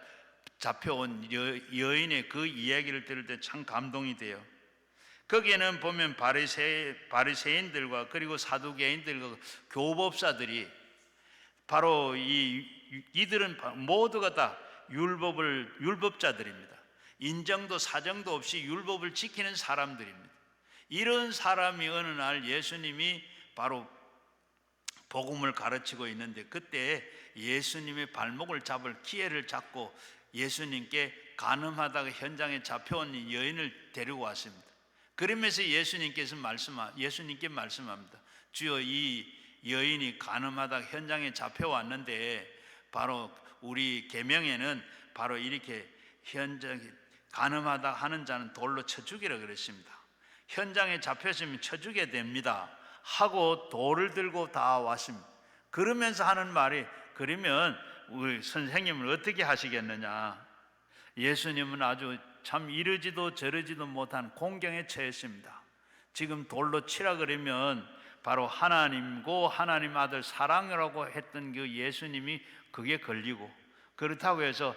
잡혀온 여인의 그 이야기를 들을 때 참 감동이 돼요. 거기에는 보면 바리새인들과 그리고 사두개인들과 교법사들이 바로 이들은 모두가 다 율법자들입니다. 인정도 사정도 없이 율법을 지키는 사람들입니다. 이런 사람이 어느 날 예수님이 바로 복음을 가르치고 있는데 그때 예수님의 발목을 잡을 기회를 잡고 예수님께 간음하다가 현장에 잡혀온 여인을 데리고 왔습니다. 그러면서 예수님께 말씀합니다. 주여, 이 여인이 간음하다가 현장에 잡혀왔는데 바로 우리 계명에는 바로 이렇게 현장에 간음하다 하는 자는 돌로 쳐 죽이라 그랬습니다. 현장에 잡혔으면 쳐 죽여야 됩니다 하고 돌을 들고 다 왔습니다. 그러면서 하는 말이, 그러면 우리 선생님은 어떻게 하시겠느냐. 예수님은 아주 참 이러지도 저러지도 못한 공경에 처했습니다. 지금 돌로 치라 그러면 바로 하나님고 하나님 아들 사랑이라고 했던 그 예수님이 그게 걸리고, 그렇다고 해서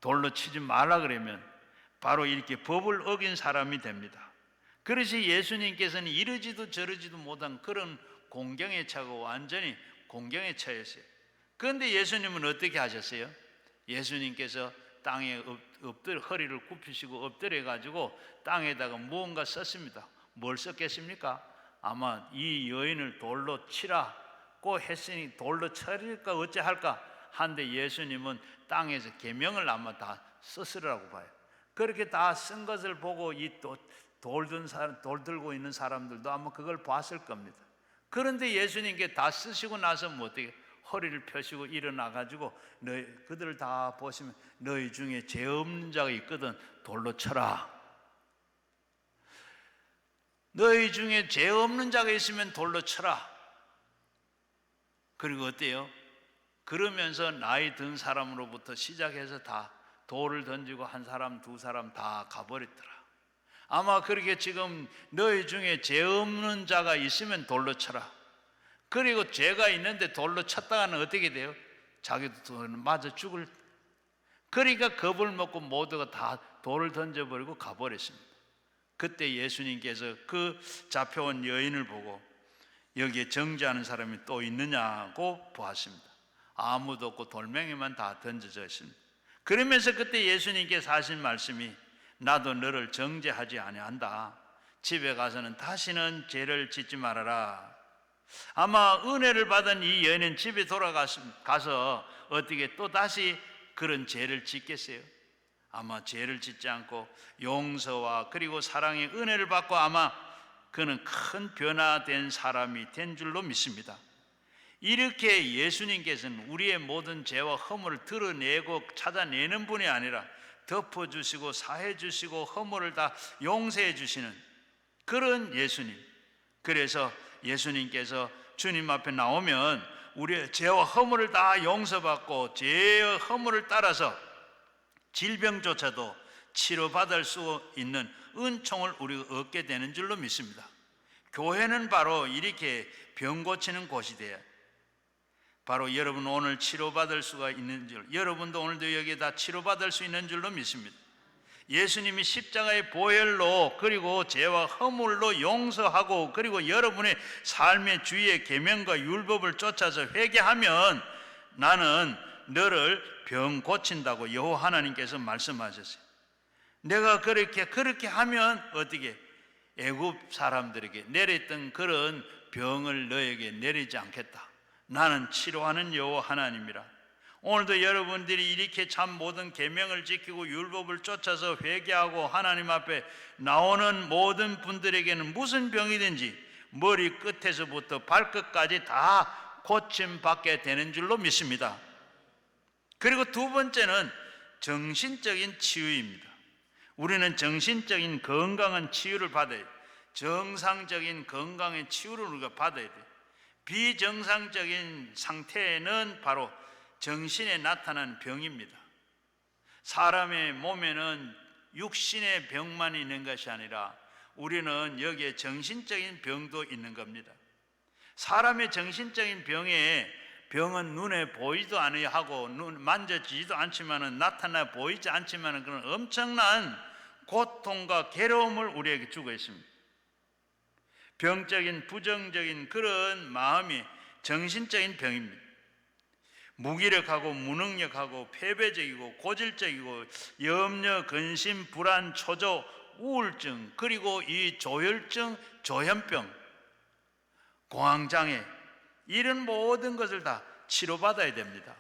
돌로 치지 말라 그러면 바로 이렇게 법을 어긴 사람이 됩니다. 그래서 예수님께서는 이러지도 저러지도 못한 그런 공경에 처하고 완전히 공경에 처했어요. 그런데 예수님은 어떻게 하셨어요? 예수님께서 땅에 허리를 굽히시고 엎드려 가지고 땅에다가 무언가 썼습니다. 뭘 썼겠습니까? 아마 이 여인을 돌로 치라고 했으니 돌로 쳐릴까 어찌 할까 한데 예수님은 땅에서 계명을 아마 다 썼으라고 봐요. 그렇게 다 쓴 것을 보고 이 돌 들고 있는 사람들도 아마 그걸 봤을 겁니다. 그런데 예수님께 다 쓰시고 나서 뭐 어떻게 허리를 펴시고 일어나 가지고 그들을 다 보시면 너희 중에 죄 없는 자가 있거든 돌로 쳐라. 너희 중에 죄 없는 자가 있으면 돌로 쳐라. 그리고 어때요? 그러면서 나이 든 사람으로부터 시작해서 다 돌을 던지고 한 사람 두 사람 다 가버렸더라. 아마 그렇게 지금 너희 중에 죄 없는 자가 있으면 돌로 쳐라. 그리고 죄가 있는데 돌로 쳤다가는 어떻게 돼요? 자기도 맞아 죽을. 그러니까 겁을 먹고 모두가 다 돌을 던져버리고 가버렸습니다. 그때 예수님께서 그 잡혀온 여인을 보고 여기에 정죄하는 사람이 또 있느냐고 보았습니다. 아무도 없고 돌멩이만 다 던져져 있습니다. 그러면서 그때 예수님께서 하신 말씀이 나도 너를 정죄하지 아니한다. 집에 가서는 다시는 죄를 짓지 말아라. 아마 은혜를 받은 이 여인은 집에 돌아가서 어떻게 또 다시 그런 죄를 짓겠어요? 아마 죄를 짓지 않고 용서와 그리고 사랑의 은혜를 받고 아마 그는 큰 변화된 사람이 된 줄로 믿습니다. 이렇게 예수님께서는 우리의 모든 죄와 허물을 드러내고 찾아내는 분이 아니라 덮어주시고 사해주시고 허물을 다 용서해 주시는 그런 예수님. 그래서 예수님께서 주님 앞에 나오면 우리의 죄와 허물을 다 용서받고 죄의 허물을 따라서 질병조차도 치료받을 수 있는 은총을 우리가 얻게 되는 줄로 믿습니다. 교회는 바로 이렇게 병 고치는 곳이 돼요. 바로 여러분 오늘 치료받을 수가 있는 줄, 여러분도 오늘도 여기에 다 치료받을 수 있는 줄로 믿습니다. 예수님이 십자가의 보혈로 그리고 죄와 허물로 용서하고 그리고 여러분의 삶의 주위의 계명과 율법을 쫓아서 회개하면 나는 너를 병 고친다고 여호와 하나님께서 말씀하셨어요. 내가 그렇게 하면 어떻게 애굽 사람들에게 내렸던 그런 병을 너에게 내리지 않겠다. 나는 치료하는 여호와 하나님이라. 오늘도 여러분들이 이렇게 참 모든 계명을 지키고 율법을 쫓아서 회개하고 하나님 앞에 나오는 모든 분들에게는 무슨 병이든지 머리 끝에서부터 발끝까지 다 고침받게 되는 줄로 믿습니다. 그리고 두 번째는 정신적인 치유입니다. 우리는 정신적인 건강한 치유를 받아야 돼요. 정상적인 건강의 치유를 우리가 받아야 돼요. 비정상적인 상태는 바로 정신에 나타나는 병입니다. 사람의 몸에는 육신의 병만 있는 것이 아니라 우리는 여기에 정신적인 병도 있는 겁니다. 사람의 정신적인 병은 눈에 보이지도 않아야 하고 만져지지도 않지만은 나타나 보이지 않지만은 그런 엄청난 고통과 괴로움을 우리에게 주고 있습니다. 병적인 부정적인 그런 마음이 정신적인 병입니다. 무기력하고 무능력하고 패배적이고 고질적이고 염려, 근심, 불안, 초조, 우울증, 그리고 이 조혈증, 조현병, 공황장애, 이런 모든 것을 다 치료받아야 됩니다.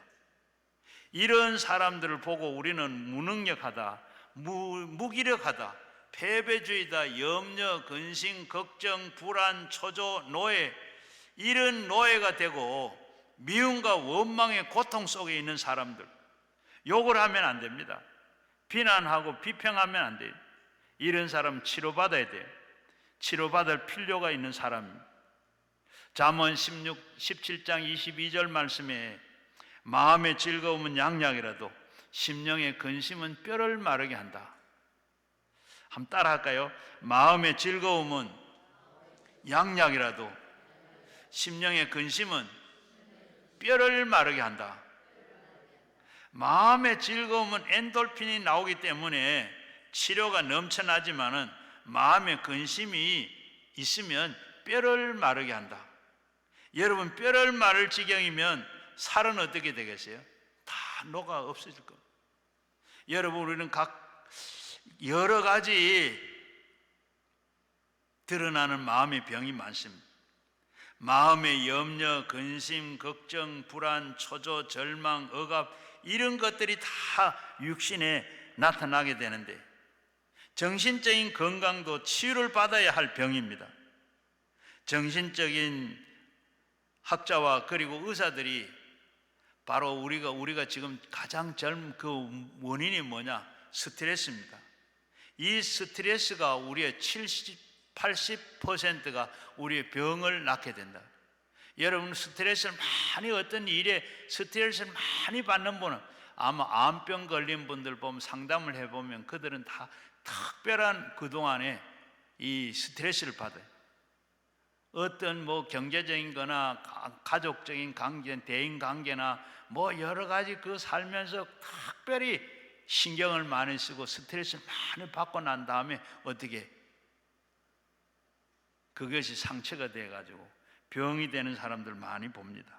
이런 사람들을 보고 우리는 무능력하다, 무기력하다, 패배주의다, 염려, 근심, 걱정, 불안, 초조, 노예, 이런 노예가 되고 미움과 원망의 고통 속에 있는 사람들, 욕을 하면 안 됩니다. 비난하고 비평하면 안 돼요. 이런 사람 치료받아야 돼요. 치료받을 필요가 있는 사람입니다. 잠언 17장 22절 말씀에 마음의 즐거움은 양약이라도 심령의 근심은 뼈를 마르게 한다. 한번 따라 할까요? 마음의 즐거움은 양약이라도 심령의 근심은 뼈를 마르게 한다. 마음의 즐거움은 엔돌핀이 나오기 때문에 치료가 넘쳐나지만은 마음의 근심이 있으면 뼈를 마르게 한다. 여러분, 뼈를 마를 지경이면 살은 어떻게 되겠어요? 다 녹아 없어질 겁니다. 여러분, 우리는 여러 가지 드러나는 마음의 병이 많습니다. 마음의 염려, 근심, 걱정, 불안, 초조, 절망, 억압, 이런 것들이 다 육신에 나타나게 되는데 정신적인 건강도 치유를 받아야 할 병입니다. 정신적인 학자와 그리고 의사들이 바로 우리가 지금 가장 젊은 그 원인이 뭐냐? 스트레스입니다. 이 스트레스가 우리의 80%가 우리의 병을 낳게 된다. 여러분, 스트레스를 많이, 어떤 일에 스트레스를 많이 받는 분은 아마 암병 걸린 분들 보면 상담을 해보면 그들은 다 특별한 그동안에 이 스트레스를 받아요. 어떤 뭐 경제적인 거나 가족적인 관계, 대인 관계나 뭐 여러 가지 그 살면서 특별히 신경을 많이 쓰고 스트레스를 많이 받고 난 다음에 어떻게 그것이 상처가 돼가지고 병이 되는 사람들 많이 봅니다.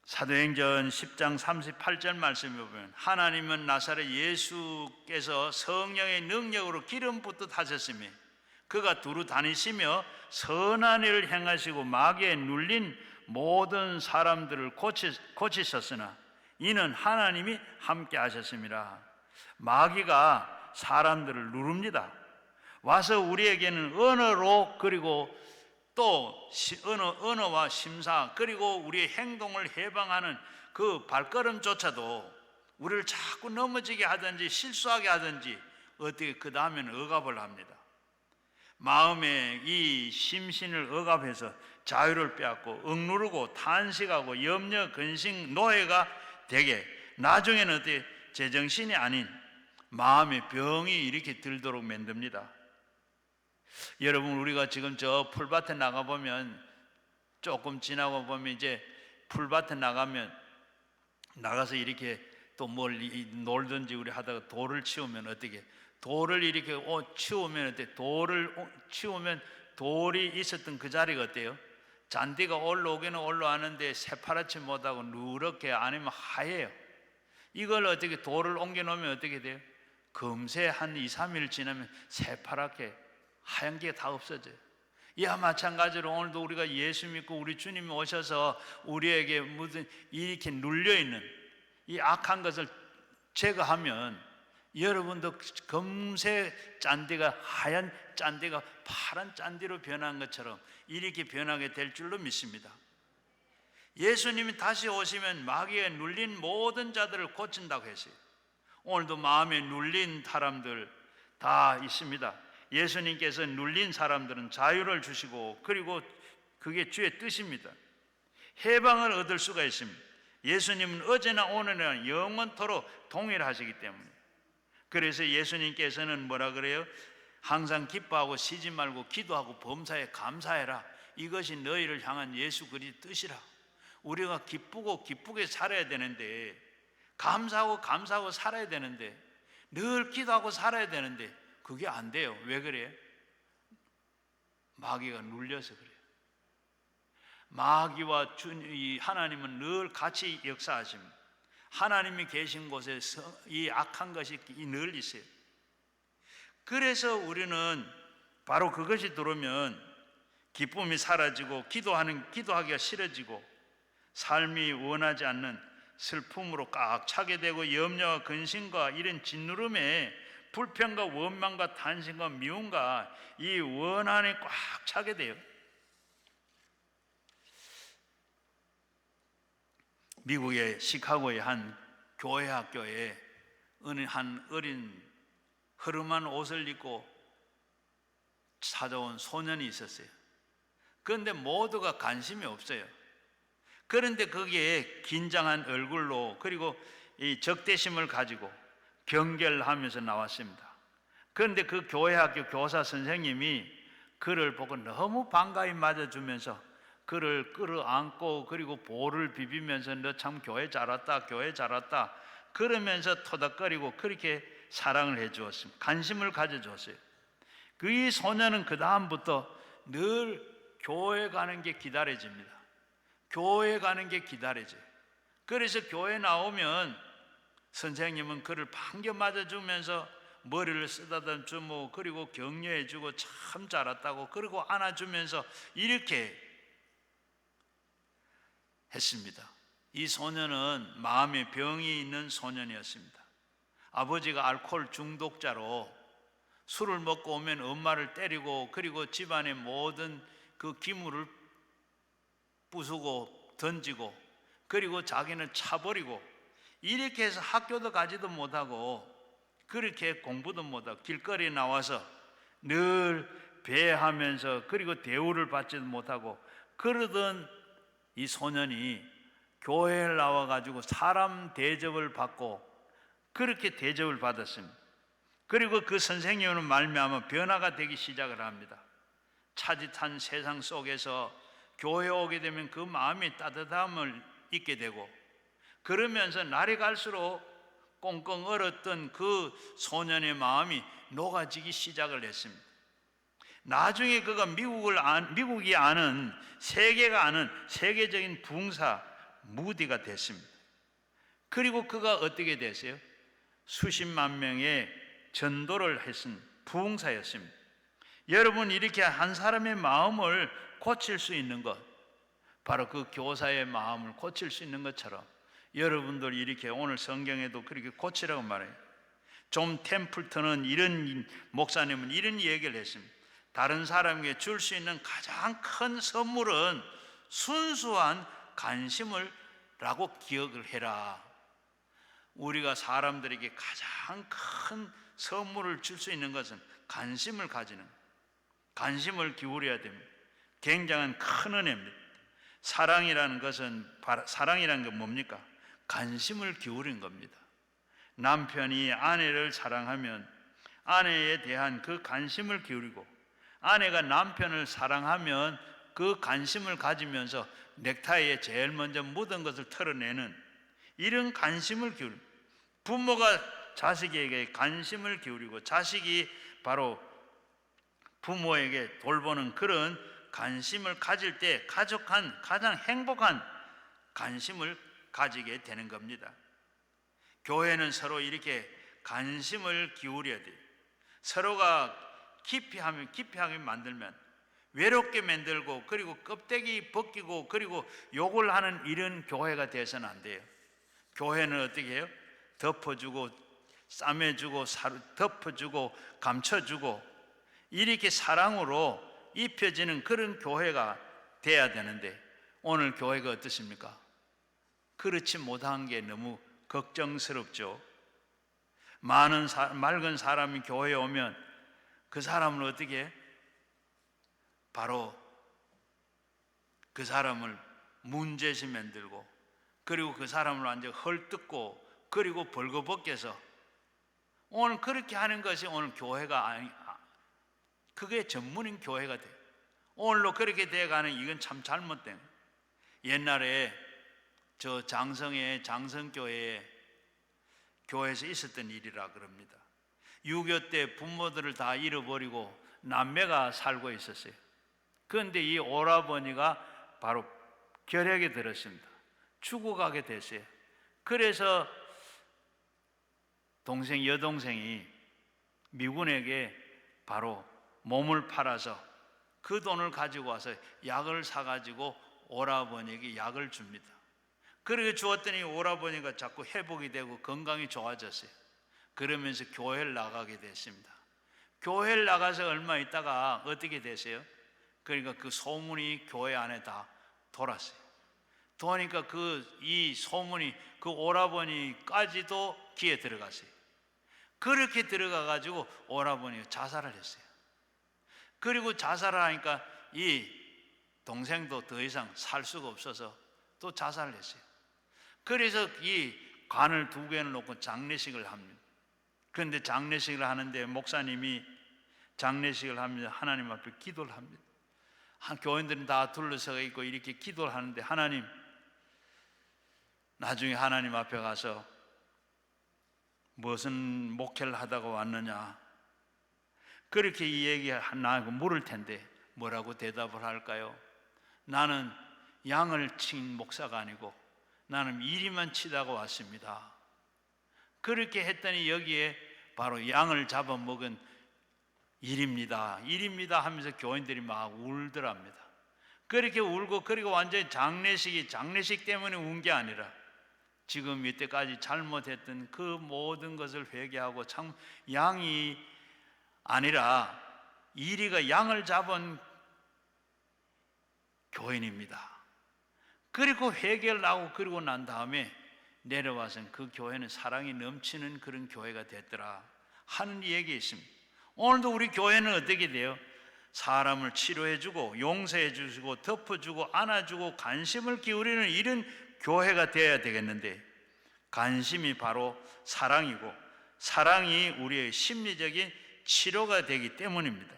사도행전 10장 38절 말씀에 보면 하나님은 나사렛 예수께서 성령의 능력으로 기름 붓듯 하셨으며 그가 두루 다니시며 선한 일을 행하시고 마귀에 눌린 모든 사람들을 고치셨으나 이는 하나님이 함께 하셨습니다. 마귀가 사람들을 누릅니다. 와서 우리에게는 언어로, 그리고 또 언어와 심사, 그리고 우리의 행동을 해방하는 그 발걸음조차도 우리를 자꾸 넘어지게 하든지 실수하게 하든지 어떻게 그 다음에는 억압을 합니다. 마음의 이 심신을 억압해서 자유를 빼앗고 억누르고 탄식하고 염려, 근심, 노예가 되게 나중에는 어떻게 제정신이 아닌 마음의 병이 이렇게 들도록 만듭니다. 여러분, 우리가 지금 저 풀밭에 나가보면 조금 지나고 보면 이제 풀밭에 나가서 이렇게 또 뭘 놀든지 우리 하다가 돌을 치우면 어떻게, 돌을 이렇게 치우면 어때? 돌을 치우면 돌이 있었던 그 자리가 어때요? 잔디가 올라오기는 올라왔는데 새파랗지 못하고 누렇게 아니면 하얘요. 이걸 어떻게 돌을 옮겨 놓으면 어떻게 돼요? 금세 한 2, 3일 지나면 새파랗게 하얀 게 다 없어져요. 이와 마찬가지로 오늘도 우리가 예수 믿고 우리 주님이 오셔서 우리에게 무슨 이렇게 눌려있는 이 악한 것을 제거하면 여러분도 금세 잔디가, 하얀 잔디가 파란 잔디로 변한 것처럼 이렇게 변하게 될 줄로 믿습니다. 예수님이 다시 오시면 마귀에 눌린 모든 자들을 고친다고 했어요. 오늘도 마음에 눌린 사람들 다 있습니다. 예수님께서 눌린 사람들은 자유를 주시고, 그리고 그게 주의 뜻입니다. 해방을 얻을 수가 있습니다. 예수님은 어제나 오늘이나 영원토록 동일하시기 때문에. 그래서 예수님께서는 뭐라 그래요? 항상 기뻐하고 쉬지 말고 기도하고 범사에 감사해라. 이것이 너희를 향한 예수 그리스도의 뜻이라. 우리가 기쁘고 기쁘게 살아야 되는데, 감사하고 감사하고 살아야 되는데, 늘 기도하고 살아야 되는데 그게 안 돼요. 왜 그래요? 마귀가 눌려서 그래요. 마귀와 하나님은 늘 같이 역사하십니다. 하나님이 계신 곳에 이 악한 것이 늘 있어요. 그래서 우리는 바로 그것이 들어오면 기쁨이 사라지고 기도하기가 싫어지고 삶이 원하지 않는 슬픔으로 꽉 차게 되고 염려와 근심과 이런 짓누름에 불평과 원망과 탄심과 미움과 이 원한에 꽉 차게 돼요. 미국의 시카고의 한 교회 학교에 한 어린 허름한 옷을 입고 찾아온 소년이 있었어요. 그런데 모두가 관심이 없어요. 그런데 거기에 긴장한 얼굴로 그리고 이 적대심을 가지고 경계하면서 나왔습니다. 그런데 그 교회 학교 교사 선생님이 그를 보고 너무 반가이 맞아주면서 그를 끌어안고 그리고 볼을 비비면서 너 참 교회 잘 왔다, 교회 잘 왔다 그러면서 토닥거리고 그렇게 사랑을 해주었습니다. 관심을 가져주었어요. 그 소년은 그 다음부터 늘 교회 가는 게 기다려집니다. 교회 가는 게 기다려져요. 그래서 교회 나오면 선생님은 그를 반겨 맞아주면서 머리를 쓰다듬고 그리고 격려해주고 참 잘 왔다고 그리고 안아주면서 이렇게 했습니다. 이 소년은 마음의 병이 있는 소년이었습니다. 아버지가 알코올 중독자로 술을 먹고 오면 엄마를 때리고 그리고 집안의 모든 그 기물을 부수고 던지고 그리고 자기는 차버리고 이렇게 해서 학교도 가지도 못하고 그렇게 공부도 못하고 길거리에 나와서 늘 배하면서 그리고 대우를 받지도 못하고 그러던 이 소년이 교회에 나와가지고 사람 대접을 받고 그렇게 대접을 받았습니다. 그리고 그 선생님은 말미암아 변화가 되기 시작을 합니다. 차짓한 세상 속에서 교회에 오게 되면 그 마음이 따뜻함을 잊게 되고 그러면서 날이 갈수록 꽁꽁 얼었던 그 소년의 마음이 녹아지기 시작을 했습니다. 나중에 그가 미국이 아는 세계가 아는 세계적인 부흥사 무디가 됐습니다. 그리고 그가 어떻게 됐어요? 수십만 명의 전도를 했은 부흥사였습니다. 여러분 이렇게 한 사람의 마음을 고칠 수 있는 것 바로 그 교사의 마음을 고칠 수 있는 것처럼 여러분들 이렇게 오늘 성경에도 그렇게 고치라고 말해요. 존 템플턴은 이런 목사님은 이런 얘기를 했습니다. 다른 사람에게 줄 수 있는 가장 큰 선물은 순수한 관심을 라고 기억을 해라. 우리가 사람들에게 가장 큰 선물을 줄 수 있는 것은 관심을 가지는, 관심을 기울여야 됩니다. 굉장한 큰 은혜입니다. 사랑이라는 게 뭡니까? 관심을 기울인 겁니다. 남편이 아내를 사랑하면 아내에 대한 그 관심을 기울이고 아내가 남편을 사랑하면 그 관심을 가지면서 넥타이에 제일 먼저 묻은 것을 털어내는 이런 관심을 기울이고 부모가 자식에게 관심을 기울이고 자식이 바로 부모에게 돌보는 그런 관심을 가질 때 가족한 가장 행복한 관심을 가지게 되는 겁니다. 교회는 서로 이렇게 관심을 기울여야 돼요. 서로가 기피하게 만들면 외롭게 만들고 그리고 껍데기 벗기고 그리고 욕을 하는 이런 교회가 돼서는 안 돼요. 교회는 어떻게 해요? 덮어주고 싸매주고 덮어주고 감춰주고 이렇게 사랑으로 입혀지는 그런 교회가 돼야 되는데 오늘 교회가 어떻습니까? 그렇지 못한 게 너무 걱정스럽죠. 맑은 사람이 교회에 오면 그 사람을 어떻게 해? 바로 그 사람을 문제시 만들고, 그리고 그 사람을 완전 헐뜯고, 그리고 벌거벗겨서 오늘 그렇게 하는 것이 오늘 교회가 아니, 그게 전문인 교회가 돼. 오늘로 그렇게 돼가는 이건 참 잘못된 거예요. 옛날에 저 장성의 장성교회에 교회에서 있었던 일이라 그럽니다. 6.25 때 부모들을 다 잃어버리고 남매가 살고 있었어요. 그런데 이 오라버니가 바로 결핵에 들었습니다. 죽어가게 됐어요. 그래서 여동생이 미군에게 바로 몸을 팔아서 그 돈을 가지고 와서 약을 사가지고 오라버니에게 약을 줍니다. 그렇게 주었더니 오라버니가 자꾸 회복이 되고 건강이 좋아졌어요. 그러면서 교회를 나가게 됐습니다. 교회를 나가서 얼마 있다가 어떻게 됐어요? 그러니까 그 소문이 교회 안에 다 돌았어요. 도니까 이 소문이 그 오라버니까지도 귀에 들어갔어요. 그렇게 들어가가지고 오라버니가 자살을 했어요. 그리고 자살을 하니까 이 동생도 더 이상 살 수가 없어서 또 자살을 했어요. 그래서 이 관을 2개를 놓고 장례식을 합니다. 그런데 장례식을 하는데 목사님이 장례식을 하면서 하나님 앞에 기도를 합니다. 교인들은 다 둘러서 있고 이렇게 기도를 하는데 하나님, 나중에 하나님 앞에 가서 무슨 목회를 하다가 왔느냐, 그렇게 이 얘기하고 물을 텐데 뭐라고 대답을 할까요? 나는 양을 친 목사가 아니고 나는 이리만 치다가 왔습니다. 그렇게 했더니 여기에 바로 양을 잡아먹은 일입니다 하면서 교인들이 막 울더랍니다. 그렇게 울고, 그리고 완전히 장례식 때문에 운 게 아니라 지금 이때까지 잘못했던 그 모든 것을 회개하고 참 양이 아니라 이리가 양을 잡은 교인입니다. 그리고 회개를 하고 그리고 난 다음에 내려와서는 그 교회는 사랑이 넘치는 그런 교회가 됐더라 하는 얘기 있습니다. 오늘도 우리 교회는 어떻게 돼요? 사람을 치료해주고 용서해주고 덮어주고 안아주고 관심을 기울이는 이런 교회가 되어야 되겠는데, 관심이 바로 사랑이고 사랑이 우리의 심리적인 치료가 되기 때문입니다.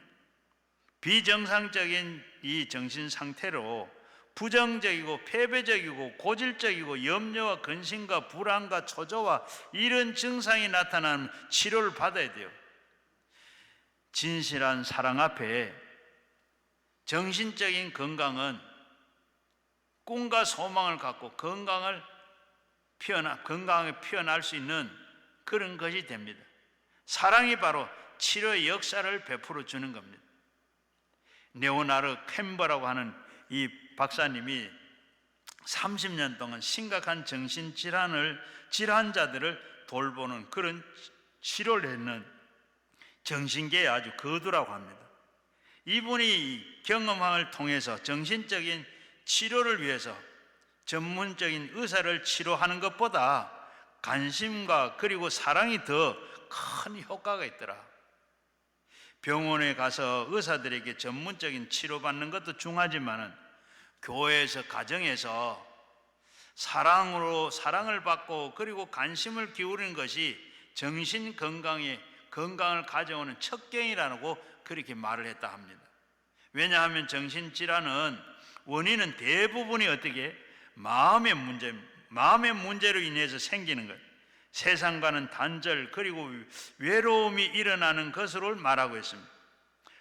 비정상적인 이 정신 상태로 부정적이고 패배적이고 고질적이고 염려와 근심과 불안과 초조와 이런 증상이 나타나는 치료를 받아야 돼요. 진실한 사랑 앞에 정신적인 건강은 꿈과 소망을 갖고 건강하게 표현할 수 있는 그런 것이 됩니다. 사랑이 바로 치료의 역사를 베풀어 주는 겁니다. 네오나르 캠버라고 하는 이 박사님이 30년 동안 심각한 질환자들을 돌보는 그런 치료를 했는 정신계의 아주 거두라고 합니다. 이분이 경험을 통해서 정신적인 치료를 위해서 전문적인 의사를 치료하는 것보다 관심과 그리고 사랑이 더 큰 효과가 있더라. 병원에 가서 의사들에게 전문적인 치료받는 것도 중요하지만 교회에서, 가정에서 사랑을 받고 그리고 관심을 기울이는 것이 정신 건강을 가져오는 첩경이라고 그렇게 말을 했다 합니다. 왜냐하면 정신질환은 원인은 대부분이 어떻게 마음의 문제로 인해서 생기는 것, 세상과는 단절 그리고 외로움이 일어나는 것으로 말하고 있습니다.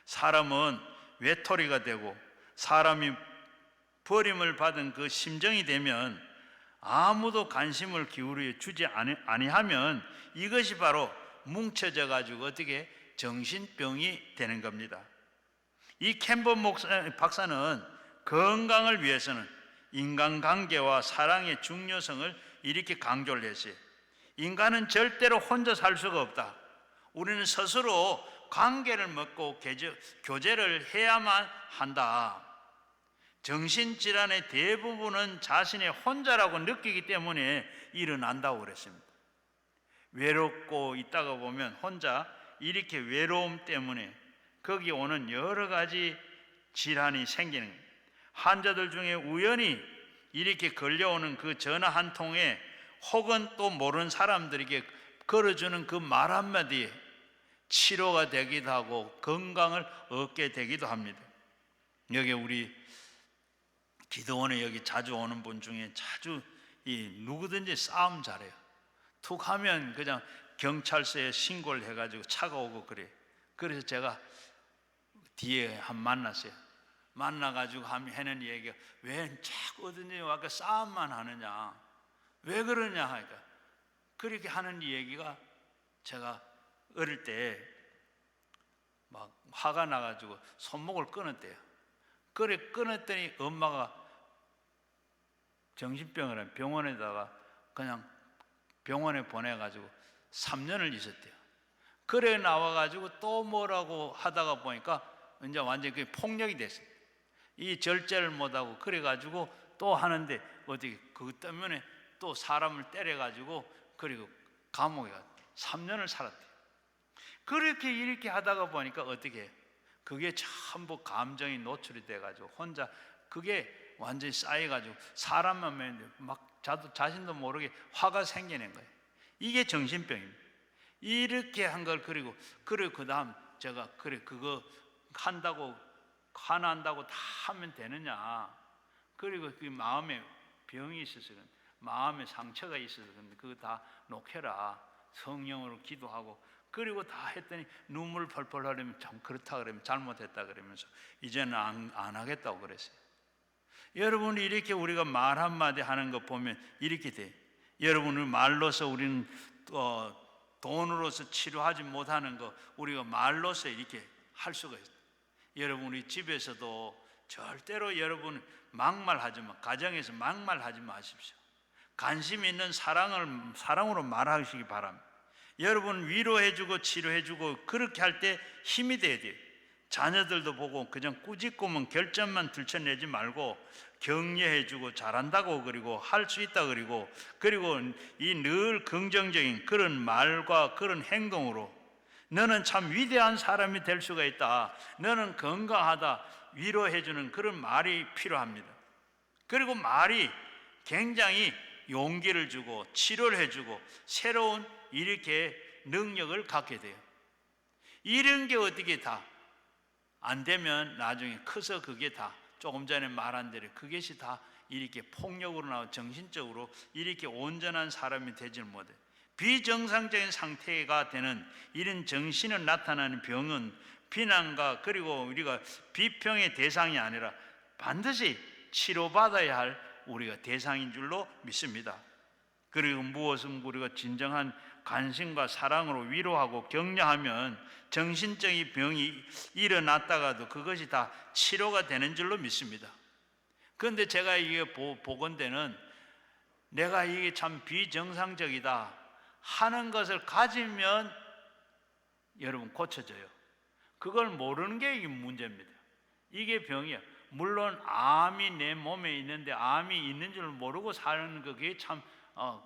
사람은 외톨이가 되고 사람이 버림을 받은 그 심정이 되면 아무도 관심을 기울여 주지 아니하면 이것이 바로 뭉쳐져 가지고 어떻게 정신병이 되는 겁니다. 이 캠버 박사는 건강을 위해서는 인간관계와 사랑의 중요성을 이렇게 강조를 했어요. 인간은 절대로 혼자 살 수가 없다. 우리는 스스로 관계를 맺고 교제를 해야만 한다. 정신질환의 대부분은 자신의 혼자라고 느끼기 때문에 일어난다고 그랬습니다. 외롭고 있다가 보면 혼자 이렇게 외로움 때문에 거기 오는 여러 가지 질환이 생기는 거예요. 환자들 중에 우연히 이렇게 걸려오는 그 전화 한 통에 혹은 또 모르는 사람들에게 걸어주는 그 말 한마디에 치료가 되기도 하고 건강을 얻게 되기도 합니다. 여기 우리 기도원에 여기 자주 오는 분 중에 자주 누구든지 싸움 잘해요. 툭 하면 그냥 경찰서에 신고를 해가지고 차가 오고 그래요. 그래서 제가 뒤에 한 만났어요. 만나가지고 하는 얘기가 왜 자꾸 어딘지 와서 싸움만 하느냐, 왜 그러냐 하니까 그렇게 하는 얘기가 제가 어릴 때 막 화가 나가지고 손목을 끊었대요. 그래 끊었더니 엄마가 정신병을 병원에다가 그냥 병원에 보내가지고 3년을 있었대요. 그래 나와가지고 또 뭐라고 하다가 보니까 이제 완전히 그게 폭력이 됐어요. 이 절제를 못하고 그래가지고 또 하는데 어떻게 그것 때문에 또 사람을 때려가지고 그리고 감옥에 가 3년을 살았대요. 그렇게 이렇게 하다가 보니까 어떻게 해요? 그게 전부 감정이 노출이 돼가지고 혼자 그게 완전히 쌓여가지고 사람만 매는데 막 자신도 모르게 화가 생겨낸 거예요. 이게 정신병입니다. 이렇게 한 걸 그리고 그래 그 다음 제가 그래 그거 한다고 화난다고 다 하면 되느냐? 그리고 그 마음에 병이 있어서 마음에 상처가 있어서 근데 그거 다 놓게라. 성령으로 기도하고 그리고 다 했더니 눈물 펄펄 흘리면 참 그렇다 그러면 잘못했다 그러면서 이제는 안 하겠다고 그랬어요. 여러분 이렇게 우리가 말 한마디 하는 거 보면 이렇게 돼. 여러분의 말로서 우리는 돈으로서 치료하지 못하는 거 우리가 말로서 이렇게 할 수가 있어요. 여러분 우리 집에서도 절대로 여러분 막말하지 마. 가정에서 막말하지 마십시오. 관심 있는 사랑으로 말하시기 바랍니다. 여러분 위로해주고 치료해주고 그렇게 할 때 힘이 돼야 돼요. 자녀들도 보고 그냥 꾸짖고만 결점만 들춰내지 말고 격려해주고 잘한다고 그리고 할 수 있다 그리고 이 늘 긍정적인 그런 말과 그런 행동으로 너는 참 위대한 사람이 될 수가 있다. 너는 건강하다. 위로해주는 그런 말이 필요합니다. 그리고 말이 굉장히 용기를 주고 치료를 해주고 새로운 이렇게 능력을 갖게 돼요. 이런 게 어떻게 다 안 되면 나중에 커서 그게 다 조금 전에 말한 대로 그것이 다 이렇게 폭력으로 나와 정신적으로 이렇게 온전한 사람이 되질 못해요. 비정상적인 상태가 되는 이런 정신을 나타나는 병은 비난과 그리고 우리가 비평의 대상이 아니라 반드시 치료받아야 할 우리가 대상인 줄로 믿습니다. 그리고 무엇은 우리가 진정한 관심과 사랑으로 위로하고 격려하면 정신적인 병이 일어났다가도 그것이 다 치료가 되는 줄로 믿습니다. 그런데 제가 이게 보건대는 내가 이게 참 비정상적이다 하는 것을 가지면 여러분 고쳐져요. 그걸 모르는 게 이게 문제입니다. 이게 병이야. 물론 암이 내 몸에 있는데 암이 있는 줄 모르고 사는 그게 참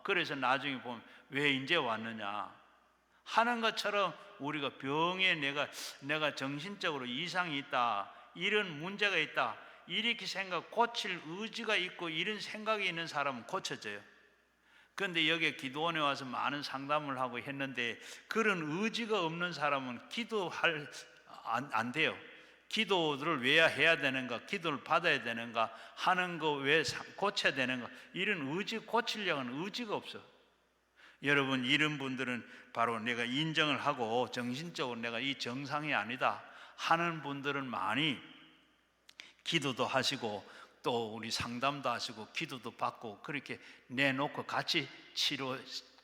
그래서 나중에 보면 왜 이제 왔느냐 하는 것처럼 우리가 병에 내가 정신적으로 이상이 있다 이런 문제가 있다 이렇게 고칠 의지가 있고 이런 생각이 있는 사람은 고쳐져요. 그런데 여기 기도원에 와서 많은 상담을 하고 했는데 그런 의지가 없는 사람은 안 돼요. 기도를 왜 해야 되는가, 기도를 받아야 되는가 하는 거 왜 고쳐야 되는가 이런 고치려는 의지가 없어. 여러분 이런 분들은 바로 내가 인정을 하고 정신적으로 내가 이 정상이 아니다 하는 분들은 많이 기도도 하시고 또 우리 상담도 하시고 기도도 받고 그렇게 내놓고 같이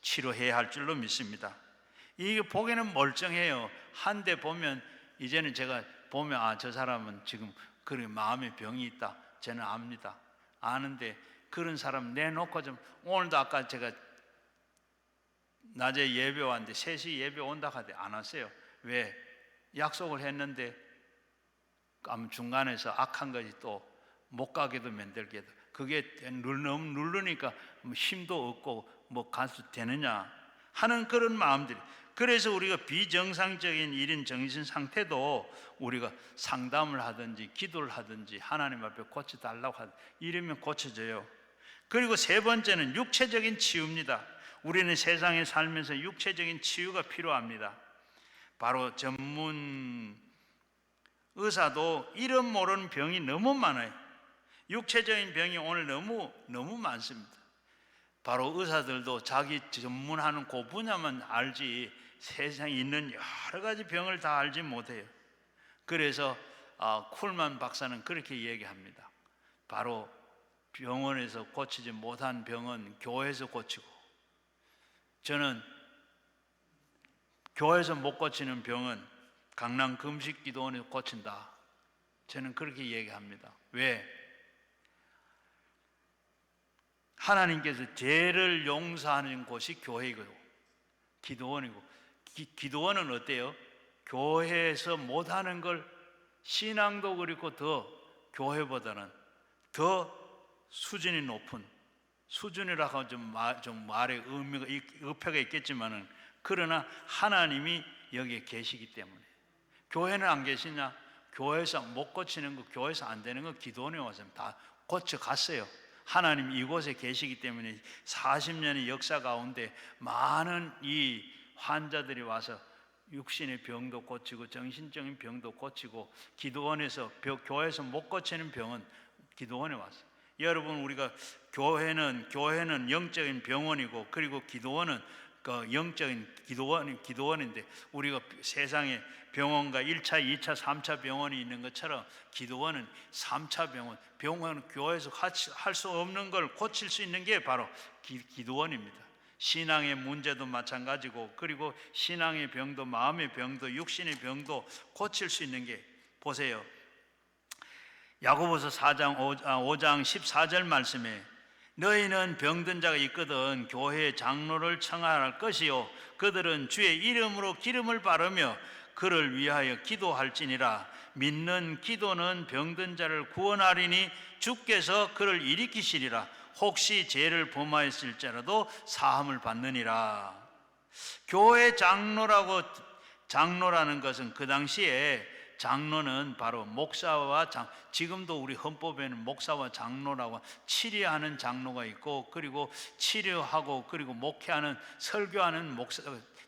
치료해야 할 줄로 믿습니다. 이게 보기에는 멀쩡해요. 한데 보면 이제는 제가 보면 저 사람은 지금 그렇게 마음의 병이 있다 저는 압니다. 아는데 그런 사람 내놓고 좀 오늘도 아까 제가 낮에 예배 왔는데 3시 예배 온다 하는데 안 왔어요. 왜? 약속을 했는데 중간에서 악한 것이 또 못 가게도 만들게도 그게 너무 누르니까 힘도 없고 가수 되느냐 하는 그런 마음들이. 그래서 우리가 비정상적인 이런 정신 상태도 우리가 상담을 하든지 기도를 하든지 하나님 앞에 고쳐달라고 하든지 이러면 고쳐져요. 그리고 세 번째는 육체적인 치유입니다. 우리는 세상에 살면서 육체적인 치유가 필요합니다. 바로 전문 의사도 이름 모르는 병이 너무 많아요. 육체적인 병이 오늘 너무 많습니다. 바로 의사들도 자기 전문하는 그 분야만 알지 세상에 있는 여러 가지 병을 다 알지 못해요. 그래서 쿨만 박사는 그렇게 얘기합니다. 바로 병원에서 고치지 못한 병은 교회에서 고치고, 저는 교회에서 못 고치는 병은 강남 금식기도원에서 고친다. 저는 그렇게 얘기합니다. 왜? 하나님께서 죄를 용서하는 곳이 교회이고 기도원이고, 기도원은 어때요? 교회에서 못하는 걸 신앙도 그렇고 더 교회보다는 더 수준이 높은, 수준이라고 좀 말의 의미가 의표가 있겠지만은, 그러나 하나님이 여기에 계시기 때문에. 교회는 안 계시냐? 교회에서 못 고치는 거, 교회에서 안 되는 거 기도원에 와서 다 고쳐갔어요. 하나님 이곳에 계시기 때문에 40년의 역사 가운데 많은 이 환자들이 와서 육신의 병도 고치고 정신적인 병도 고치고, 기도원에서 교회에서 못 고치는 병은 기도원에 왔어요. 여러분, 우리가 교회는 영적인 병원이고, 그리고 기도원은 그 영적인 기도원인데, 우리가 세상에 병원과 1차, 2차, 3차 병원이 있는 것처럼 기도원은 3차 병원은 교회에서 할 수 없는 걸 고칠 수 있는 게 바로 기도원입니다. 신앙의 문제도 마찬가지고, 그리고 신앙의 병도, 마음의 병도, 육신의 병도 고칠 수 있는 게, 보세요. 야고보서 5장 14절 말씀에 너희는 병든 자가 있거든 교회의 장로를 청할 것이요 그들은 주의 이름으로 기름을 바르며 그를 위하여 기도할지니라. 믿는 기도는 병든 자를 구원하리니 주께서 그를 일으키시리라. 혹시 죄를 범하였을지라도 사함을 받느니라. 교회 장로라는 것은, 그 당시에 장로는 바로 목사와 지금도 우리 헌법에는 목사와 장로라고 치료하는 장로가 있고, 그리고 치료하고 그리고 목회하는, 설교하는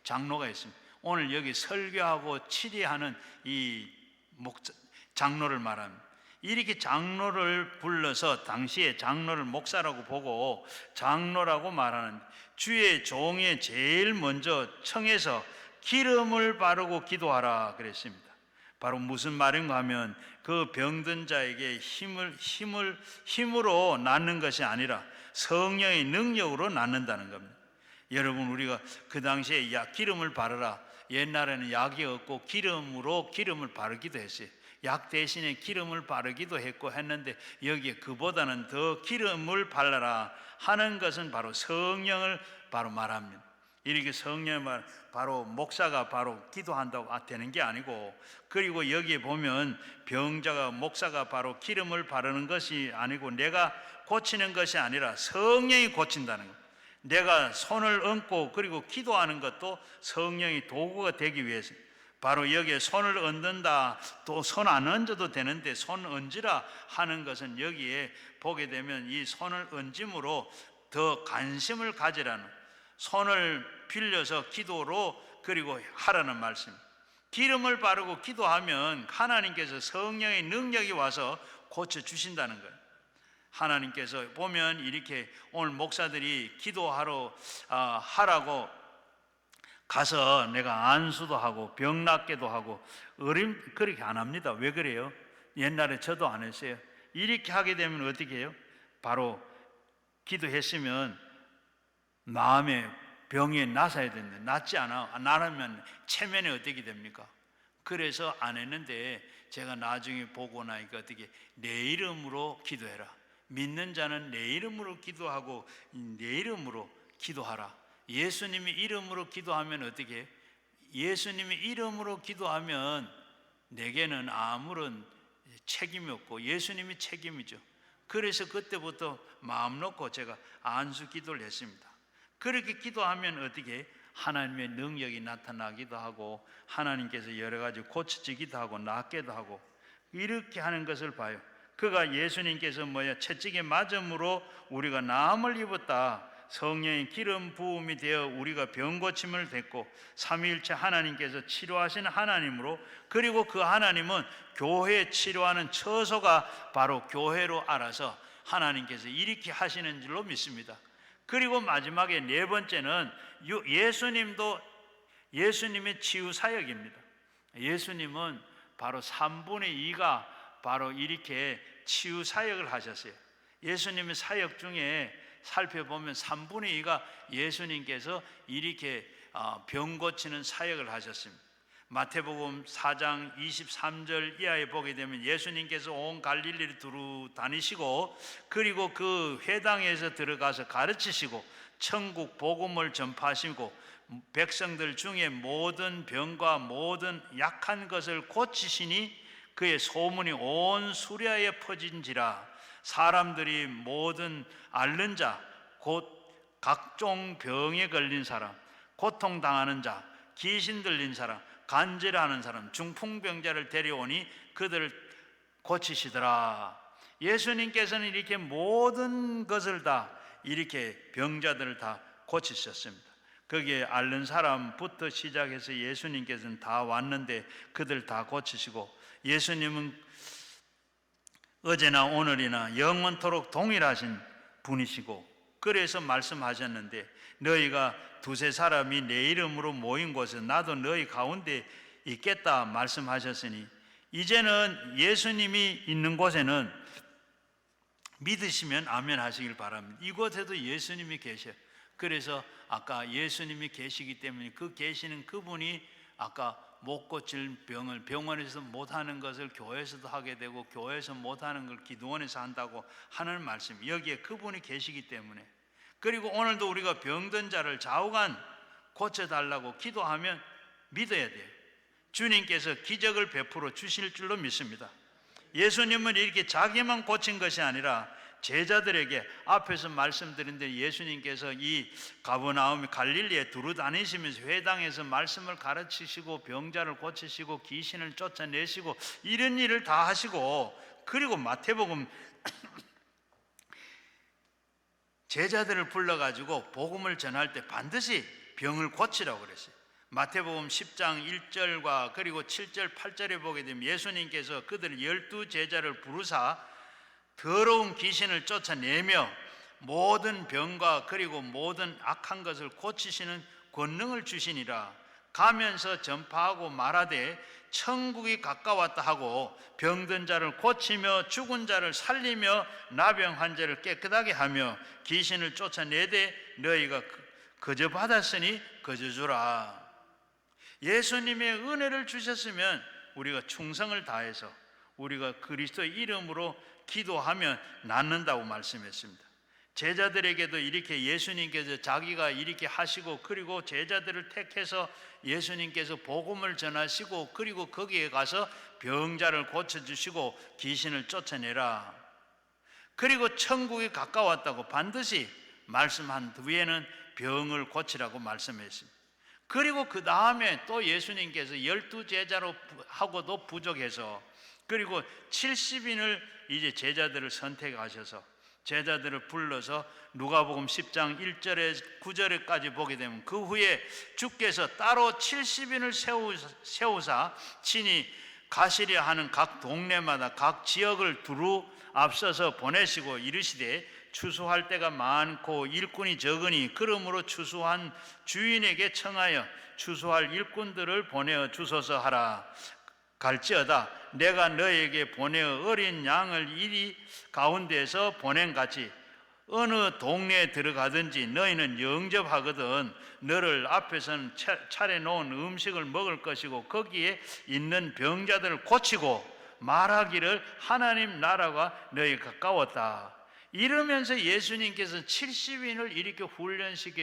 장로가 있습니다. 오늘 여기 설교하고 치료하는 이 장로를 말합니다. 이렇게 장로를 불러서 당시에 장로를 목사라고 보고 장로라고 말하는, 주의 종에 제일 먼저 청해서 기름을 바르고 기도하라 그랬습니다. 바로 무슨 말인가 하면, 그 병든 자에게 힘으로 낫는 것이 아니라 성령의 능력으로 낫는다는 겁니다. 여러분, 우리가 그 당시에 기름을 바르라, 옛날에는 약이 없고 기름을 바르기도 했어요. 약 대신에 기름을 바르기도 했는데, 여기에 그보다는 더 기름을 발라라 하는 것은 바로 성령을 바로 말합니다. 이렇게 성령의 말, 바로 목사가 바로 기도한다고 되는 게 아니고, 그리고 여기에 보면 목사가 바로 기름을 바르는 것이 아니고, 내가 고치는 것이 아니라 성령이 고친다는 것. 내가 손을 얹고 그리고 기도하는 것도 성령이 도구가 되기 위해서. 바로 여기에 손을 얹는다, 또 손 안 얹어도 되는데 손 얹으라 하는 것은, 여기에 보게 되면 이 손을 얹음으로 더 관심을 가지라는, 손을 빌려서 기도로 그리고 하라는 말씀. 기름을 바르고 기도하면 하나님께서 성령의 능력이 와서 고쳐주신다는 거예요. 하나님께서 보면 이렇게 오늘 목사들이 기도하러 하라고 가서 내가 안수도 하고 병 낫게도 하고 그렇게 안 합니다. 왜 그래요? 옛날에 저도 안 했어요. 이렇게 하게 되면 어떻게 해요? 바로 기도했으면 마음의 병이 나서야 되는데 낫지 않아. 나면 체면이 어떻게 됩니까? 그래서 안 했는데, 제가 나중에 보고 나니까 어떻게, 내 이름으로 기도해라. 믿는 자는 내 이름으로 기도하고 내 이름으로 기도하라. 예수님이 이름으로 기도하면 어떻게 해요? 예수님이 이름으로 기도하면 내게는 아무런 책임이 없고 예수님이 책임이죠. 그래서 그때부터 마음 놓고 제가 안수 기도를 했습니다. 그렇게 기도하면 어떻게 하나님의 능력이 나타나기도 하고, 하나님께서 여러 가지 고쳐지기도 하고 낫게도 하고, 이렇게 하는 것을 봐요. 그가 예수님께서 채찍에 맞음으로 우리가 나음을 입었다. 성령의 기름 부음이 되어 우리가 병 고침을 됐고 삼위일체 하나님께서 치료하신 하나님으로, 그리고 그 하나님은 교회 치료하는 처소가 바로 교회로 알아서 하나님께서 이렇게 하시는 줄로 믿습니다. 그리고 마지막에 네 번째는 예수님의 치유 사역입니다. 예수님은 바로 3분의 2가 바로 이렇게 치유 사역을 하셨어요. 예수님의 사역 중에 살펴보면 3분의 2가 예수님께서 이렇게 병 고치는 사역을 하셨습니다. 마태복음 4장 23절 이하에 보게 되면 예수님께서 온 갈릴리를 두루 다니시고, 그리고 그 회당에서 들어가서 가르치시고 천국 복음을 전파하시고 백성들 중에 모든 병과 모든 약한 것을 고치시니 그의 소문이 온 수리아에 퍼진지라. 사람들이 모든 앓는 자, 곧 각종 병에 걸린 사람, 고통당하는 자, 귀신 들린 사람, 간질하는 사람, 중풍병자를 데려오니 그들을 고치시더라. 예수님께서는 이렇게 모든 것을 다, 이렇게 병자들을 다 고치셨습니다. 거기에 앓는 사람부터 시작해서 예수님께서는 다 왔는데 그들 다 고치시고, 예수님은 어제나 오늘이나 영원토록 동일하신 분이시고, 그래서 말씀하셨는데 너희가 두세 사람이 내 이름으로 모인 곳에 나도 너희 가운데 있겠다 말씀하셨으니, 이제는 예수님이 있는 곳에는 믿으시면 아멘 하시길 바랍니다. 이곳에도 예수님이 계셔요. 그래서 아까 예수님이 계시기 때문에 그 계시는 그분이 아까 못 고칠 병을 병원에서 못하는 것을 교회에서도 하게 되고 교회에서 못하는 걸 기도원에서 한다고 하는 말씀, 여기에 그분이 계시기 때문에, 그리고 오늘도 우리가 병든 자를 좌우간 고쳐달라고 기도하면 믿어야 돼요. 주님께서 기적을 베풀어 주실 줄로 믿습니다. 예수님은 이렇게 자기만 고친 것이 아니라 제자들에게, 앞에서 말씀드린 대로 예수님께서 이 가버나움 갈릴리에 두루 다니시면서 회당에서 말씀을 가르치시고 병자를 고치시고 귀신을 쫓아내시고 이런 일을 다 하시고, 그리고 마태복음 제자들을 불러가지고 복음을 전할 때 반드시 병을 고치라고 그랬어요. 마태복음 10장 1절과 그리고 7절 8절에 보게 되면 예수님께서 그들 12제자를 부르사 더러운 귀신을 쫓아내며 모든 병과 그리고 모든 악한 것을 고치시는 권능을 주시니라. 가면서 전파하고 말하되 천국이 가까웠다 하고 병든 자를 고치며 죽은 자를 살리며 나병 환자를 깨끗하게 하며 귀신을 쫓아내되 너희가 거저 받았으니 거저 주라. 예수님의 은혜를 주셨으면 우리가 충성을 다해서 우리가 그리스도의 이름으로 기도하면 낫는다고 말씀했습니다. 제자들에게도 이렇게 예수님께서 자기가 이렇게 하시고, 그리고 제자들을 택해서 예수님께서 복음을 전하시고, 그리고 거기에 가서 병자를 고쳐주시고 귀신을 쫓아내라. 그리고 천국이 가까웠다고 반드시 말씀한 뒤에는 병을 고치라고 말씀했습니다. 그리고 그 다음에 또 예수님께서 12제자로 하고도 부족해서, 그리고 70인을 이제 제자들을 선택하셔서 제자들을 불러서 누가복음 10장 1절에 9절에까지 보게 되면, 그 후에 주께서 따로 70인을 세우사 친히 가시려 하는 각 동네마다 각 지역을 두루 앞서서 보내시고 이르시되 추수할 때가 많고 일꾼이 적으니 그러므로 추수한 주인에게 청하여 추수할 일꾼들을 보내어 주소서 하라. 갈지어다 내가 너에게 보내어 어린 양을 이리 가운데서 보낸 같이 어느 동네에 들어가든지 너희는 영접하거든 너를 앞에서는 차려놓은 음식을 먹을 것이고 거기에 있는 병자들을 고치고 말하기를 하나님 나라가 너희 가까웠다. 이러면서 예수님께서 70인을 이렇게 훈련시켜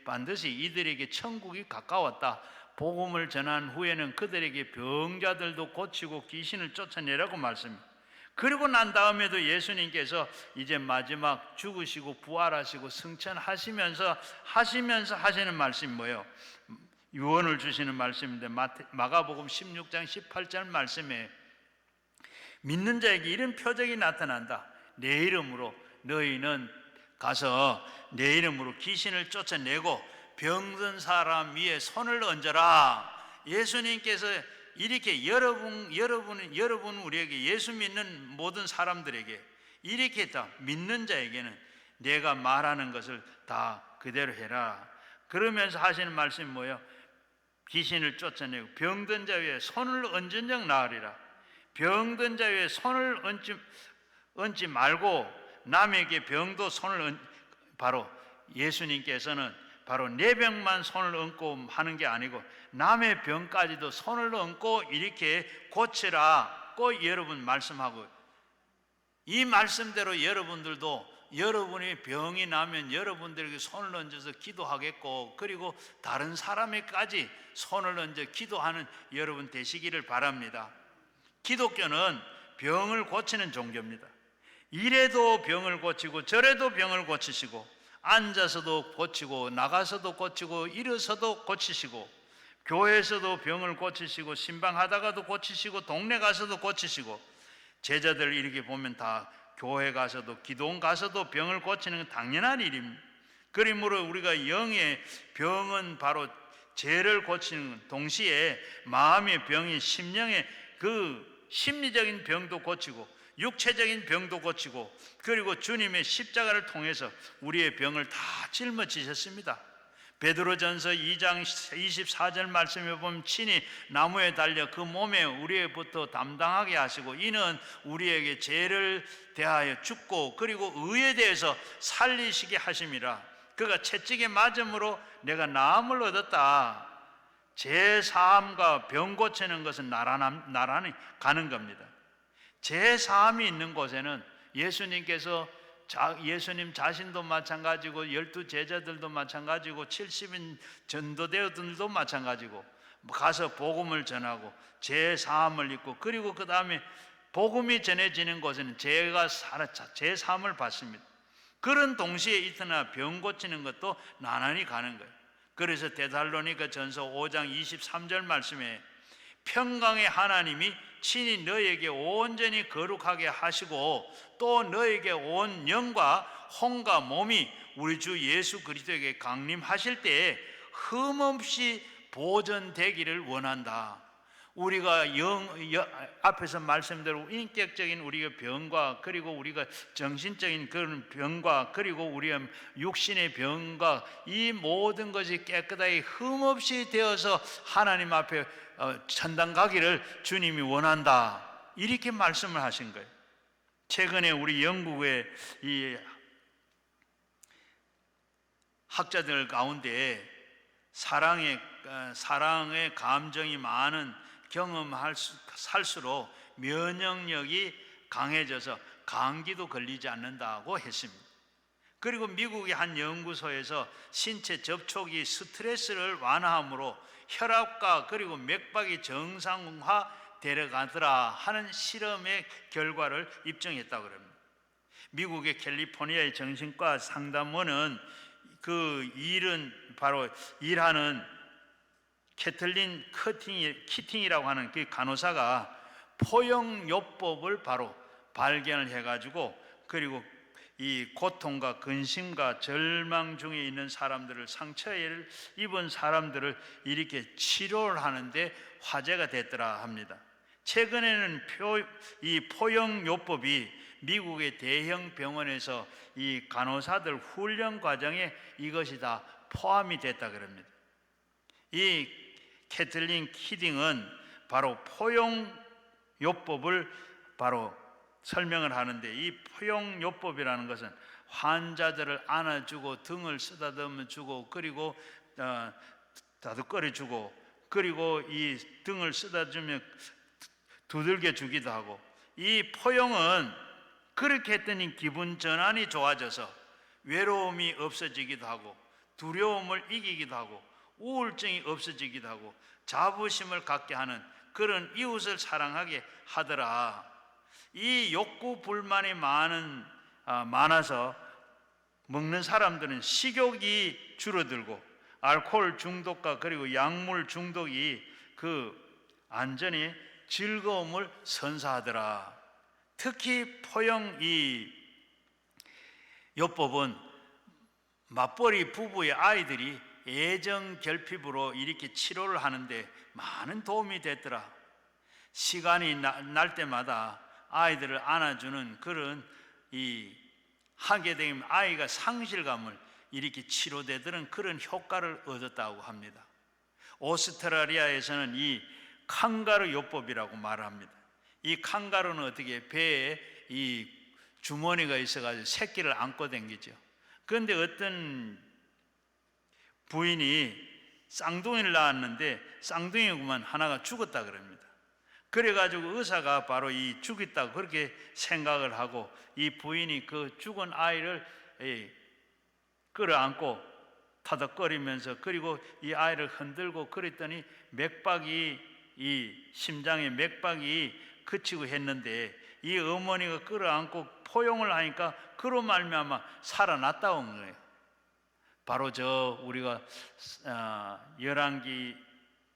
반드시 이들에게 천국이 가까웠다. 복음을 전한 후에는 그들에게 병자들도 고치고 귀신을 쫓아내라고 말씀합니다. 그리고 난 다음에도 예수님께서 이제 마지막 죽으시고 부활하시고 승천하시면서 하시는 말씀이 뭐예요? 유언을 주시는 말씀인데 마가복음 16장 18절 말씀에 믿는 자에게 이런 표적이 나타난다. 내 이름으로 너희는 가서 내 이름으로 귀신을 쫓아내고 병든 사람 위에 손을 얹어라. 예수님께서 이렇게 여러분 우리에게, 예수 믿는 모든 사람들에게 이렇게 했다. 믿는 자에게는 내가 말하는 것을 다 그대로 해라. 그러면서 하시는 말씀이 뭐예요? 귀신을 쫓아내고 병든 자 위에 손을 얹은 적 나으리라. 병든 자 위에 손을 얹지 말고 남에게 병도 손을 바로 예수님께서는 바로 내 병만 손을 얹고 하는 게 아니고 남의 병까지도 손을 얹고 이렇게 고치라 꼭 여러분 말씀하고, 이 말씀대로 여러분들도 여러분의 병이 나면 여러분들에게 손을 얹어서 기도하겠고, 그리고 다른 사람에게까지 손을 얹어 기도하는 여러분 되시기를 바랍니다. 기독교는 병을 고치는 종교입니다. 이래도 병을 고치고 저래도 병을 고치시고, 앉아서도 고치고 나가서도 고치고 일어서도 고치시고, 교회에서도 병을 고치시고 신방하다가도 고치시고 동네 가서도 고치시고, 제자들 이렇게 보면 다 교회 가서도 기도원 가서도 병을 고치는 건 당연한 일입니다. 그러므로 우리가 영의 병은 바로 죄를 고치는 동시에 마음의 병인 심령의 그 심리적인 병도 고치고 육체적인 병도 고치고, 그리고 주님의 십자가를 통해서 우리의 병을 다 짊어지셨습니다. 베드로전서 2장 24절 말씀에 보면 친히 나무에 달려 그 몸에 우리의부터 담당하게 하시고 이는 우리에게 죄를 대하여 죽고 그리고 의에 대해서 살리시게 하심이라. 그가 채찍에 맞음으로 내가 나음을 얻었다. 죄 사함과 병 고치는 것은 나란히 가는 겁니다. 죄 사함이 있는 곳에는 예수님 자신도 마찬가지고 12 제자들도 마찬가지고 70인 전도대원들도 마찬가지고 가서 복음을 전하고 죄 사함을 입고, 그리고 그 다음에 복음이 전해지는 곳에는 죄 사함을 받습니다. 그런 동시에 있으나 병 고치는 것도 나란히 가는 거예요. 그래서 데살로니가 전서 5장 23절 말씀에 평강의 하나님이 친히 너에게 온전히 거룩하게 하시고 또 너에게 온 영과 혼과 몸이 우리 주 예수 그리스도에게 강림하실 때에 흠없이 보존되기를 원한다. 우리가 앞에서 말씀대로 인격적인 우리의 병과, 그리고 우리가 정신적인 그런 병과, 그리고 우리의 육신의 병과, 이 모든 것이 깨끗하게 흠없이 되어서 하나님 앞에 천당 가기를 주님이 원한다. 이렇게 말씀을 하신 거예요. 최근에 우리 영국의 이 학자들 가운데 사랑의 감정이 많은 살수록 면역력이 강해져서 감기도 걸리지 않는다고 했습니다. 그리고 미국의 한 연구소에서 신체 접촉이 스트레스를 완화함으로 혈압과 그리고 맥박이 정상화 되어가더라 하는 실험의 결과를 입증했다고 합니다. 미국의 캘리포니아의 정신과 상담원은 그 일하는 캐틀린 키팅이라고 하는 그 간호사가 포용요법을 바로 발견을 해가지고, 그리고 이 고통과 근심과 절망 중에 있는 사람들을, 상처를 입은 사람들을 이렇게 치료를 하는데 화제가 됐더라 합니다. 최근에는 이 포용요법이 미국의 대형 병원에서 이 간호사들 훈련 과정에 이것이 다 포함이 됐다 그럽니다. 이 캐틀린 키딩은 바로 포용요법을 바로 설명을 하는데, 이 포용요법이라는 것은 환자들을 안아주고 등을 쓰다듬어 주고 그리고 다독거려 주고, 그리고 이 등을 쓰다주며 두들겨 주기도 하고, 이 포용은 그렇게 했더니 기분 전환이 좋아져서 외로움이 없어지기도 하고 두려움을 이기기도 하고 우울증이 없어지기도 하고 자부심을 갖게 하는 그런 이웃을 사랑하게 하더라. 이 욕구 불만이 많아서 먹는 사람들은 식욕이 줄어들고 알코올 중독과 그리고 약물 중독이 그 안전히 즐거움을 선사하더라. 특히 포용 이 요법은 맞벌이 부부의 아이들이 애정 결핍으로 이렇게 치료를 하는데 많은 도움이 됐더라. 시간이 날 때마다 아이들을 안아주는 그런 하게 되면 아이가 상실감을 이렇게 치료되는 그런 효과를 얻었다고 합니다. 오스트라리아에서는 이 칸가루 요법이라고 말합니다. 이 칸가루는 어떻게 배에 이 주머니가 있어가지고 새끼를 안고 다니죠. 그런데 어떤 부인이 쌍둥이를 낳았는데 쌍둥이구만 하나가 죽었다 그럽니다. 그래가지고 의사가 바로 이 죽였다고 그렇게 생각을 하고 이 부인이 그 죽은 아이를 끌어안고 타덕거리면서 그리고 이 아이를 흔들고 그랬더니 이 심장의 맥박이 그치고 했는데 이 어머니가 끌어안고 포용을 하니까 그로 말미암아 살아났다는 거예요. 바로 우리가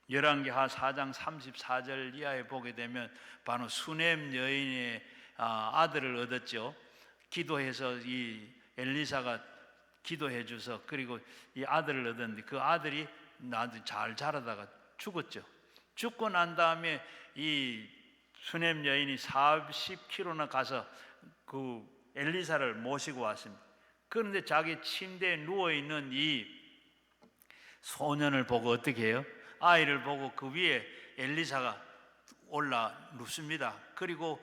열왕기하 4장 34절 이하에 보게 되면 바로 수넴 여인의 아들을 얻었죠. 기도해서 이 엘리사가 기도해 줘서 그리고 이 아들을 얻었는데 그 아들이 나도 잘 자라다가 죽었죠. 죽고 난 다음에 이 수넴 여인이 40km나 가서 그 엘리사를 모시고 왔습니다. 그런데 자기 침대에 누워있는 이 소년을 보고 어떻게 해요? 아이를 보고 그 위에 엘리사가 올라 눕습니다. 그리고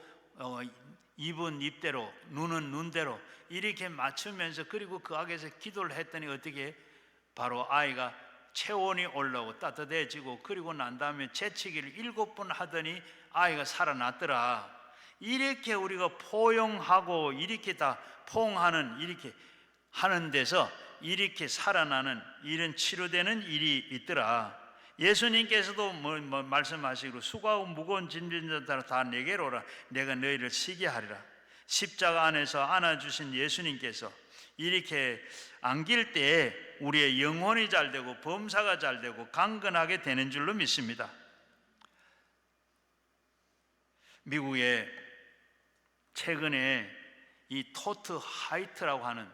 입은 입대로 눈은 눈대로 이렇게 맞추면서 그리고 그 앞에서 기도를 했더니 어떻게 바로 아이가 체온이 올라오고 따뜻해지고 그리고 난 다음에 재치기를 7번 하더니 아이가 살아났더라. 이렇게 우리가 포용하고 이렇게 다 포옹하는 이렇게 하는 데서 이렇게 살아나는 이런 치료되는 일이 있더라. 예수님께서도 말씀하시기로 수고하고 무거운 짐진 자들아 다 내게로 오라 내가 너희를 쉬게 하리라. 십자가 안에서 안아주신 예수님께서 이렇게 안길 때 우리의 영혼이 잘되고 범사가 잘되고 강건하게 되는 줄로 믿습니다. 미국에 최근에 이 토트 하이트라고 하는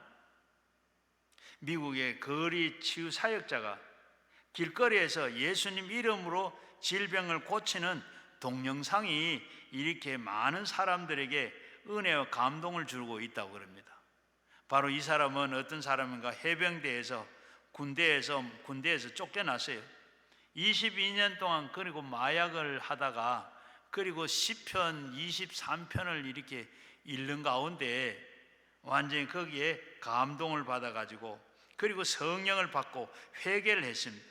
미국의 거리 치유 사역자가 길거리에서 예수님 이름으로 질병을 고치는 동영상이 이렇게 많은 사람들에게 은혜와 감동을 주고 있다고 그럽니다. 바로 이 사람은 어떤 사람인가 해병대에서 군대에서 쫓겨났어요. 22년 동안 그리고 마약을 하다가 그리고 시편 23편을 이렇게 읽는 가운데 완전히 거기에 감동을 받아가지고 그리고 성령을 받고 회개를 했습니다.